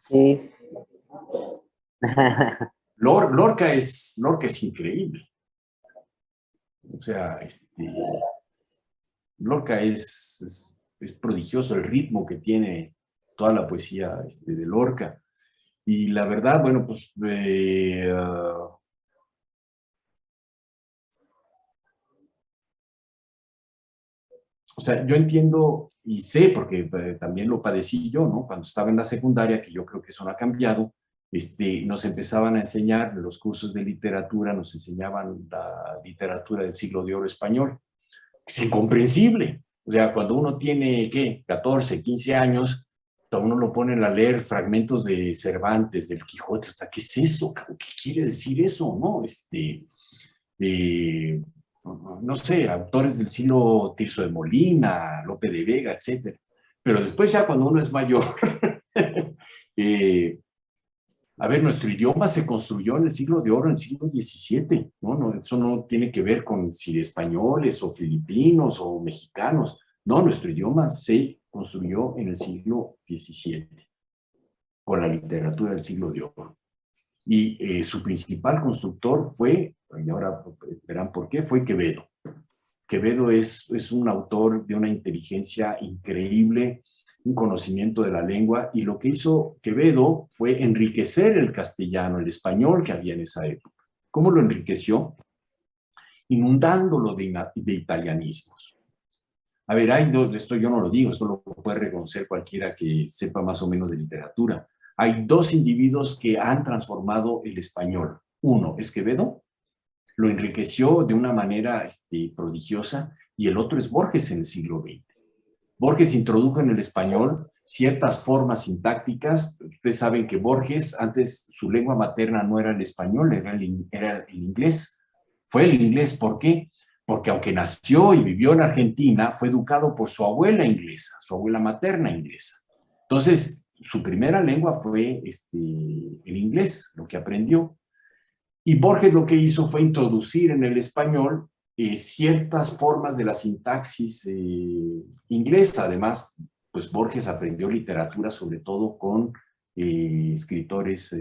Speaker 2: Sí.
Speaker 1: Lorca es increíble. O sea, Lorca es prodigioso el ritmo que tiene toda la poesía de Lorca. Y la verdad, bueno, pues o sea, yo entiendo y sé, porque también lo padecí yo, ¿no? Cuando estaba en la secundaria, que yo creo que eso no ha cambiado, nos empezaban a enseñar en los cursos de literatura, nos enseñaban la literatura del siglo de oro español. Es incomprensible. O sea, cuando uno tiene, ¿qué? 14, 15 años, a uno lo ponen a leer fragmentos de Cervantes, del Quijote. ¿Qué es eso? ¿Qué quiere decir eso? ¿No? No sé, autores del siglo Tirso de Molina, Lope de Vega, etc. Pero después ya cuando uno es mayor, a ver, nuestro idioma se construyó en el siglo de oro, en el siglo XVII, ¿no? No, eso no tiene que ver con si de españoles o filipinos o mexicanos. No, nuestro idioma se construyó en el siglo XVII, con la literatura del siglo de oro. Y su principal constructor fue, y ahora verán por qué, fue Quevedo. Quevedo es un autor de una inteligencia increíble, un conocimiento de la lengua, y lo que hizo Quevedo fue enriquecer el castellano, el español que había en esa época. ¿Cómo lo enriqueció? Inundándolo de italianismos. A ver, hay dos, esto yo no lo digo, esto lo puede reconocer cualquiera que sepa más o menos de literatura. Hay dos individuos que han transformado el español. Uno es Quevedo, lo enriqueció de una manera prodigiosa, y el otro es Borges en el siglo XX. Borges introdujo en el español ciertas formas sintácticas. Ustedes saben que Borges, antes su lengua materna no era el español, era el inglés. Fue el inglés, ¿por qué? Porque aunque nació y vivió en Argentina, fue educado por su abuela inglesa, su abuela materna inglesa. Entonces, su primera lengua fue el inglés, lo que aprendió. Y Borges lo que hizo fue introducir en el español ciertas formas de la sintaxis inglesa. Además, pues Borges aprendió literatura sobre todo con escritores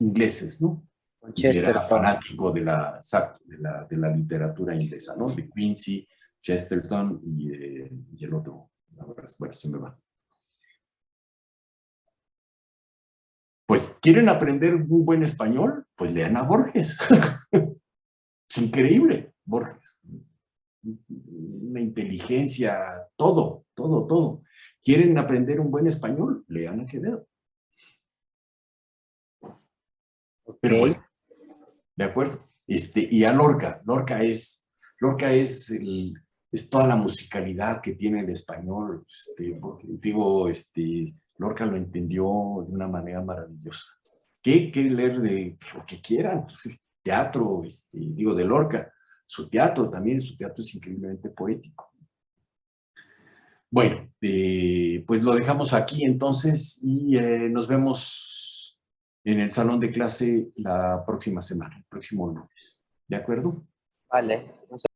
Speaker 1: ingleses, ¿no? Y era
Speaker 2: Chesterton.
Speaker 1: fanático de la literatura inglesa, ¿no? De Quincy, Chesterton y el otro. Bueno, se me va. Pues, ¿quieren aprender un buen español? Pues lean a Borges. Es increíble, Borges. Una inteligencia, todo, todo, todo. ¿Quieren aprender un buen español? Lean a Quevedo. Pero
Speaker 2: Ok.
Speaker 1: bueno, de acuerdo. Y a Lorca. Lorca es toda la musicalidad que tiene el español. Lorca lo entendió de una manera maravillosa. ¿Qué leer de lo que quieran? Teatro, de Lorca. Su teatro es increíblemente poético. Bueno, pues lo dejamos aquí entonces, y nos vemos en el salón de clase la próxima semana, el próximo lunes. ¿De acuerdo?
Speaker 2: Vale.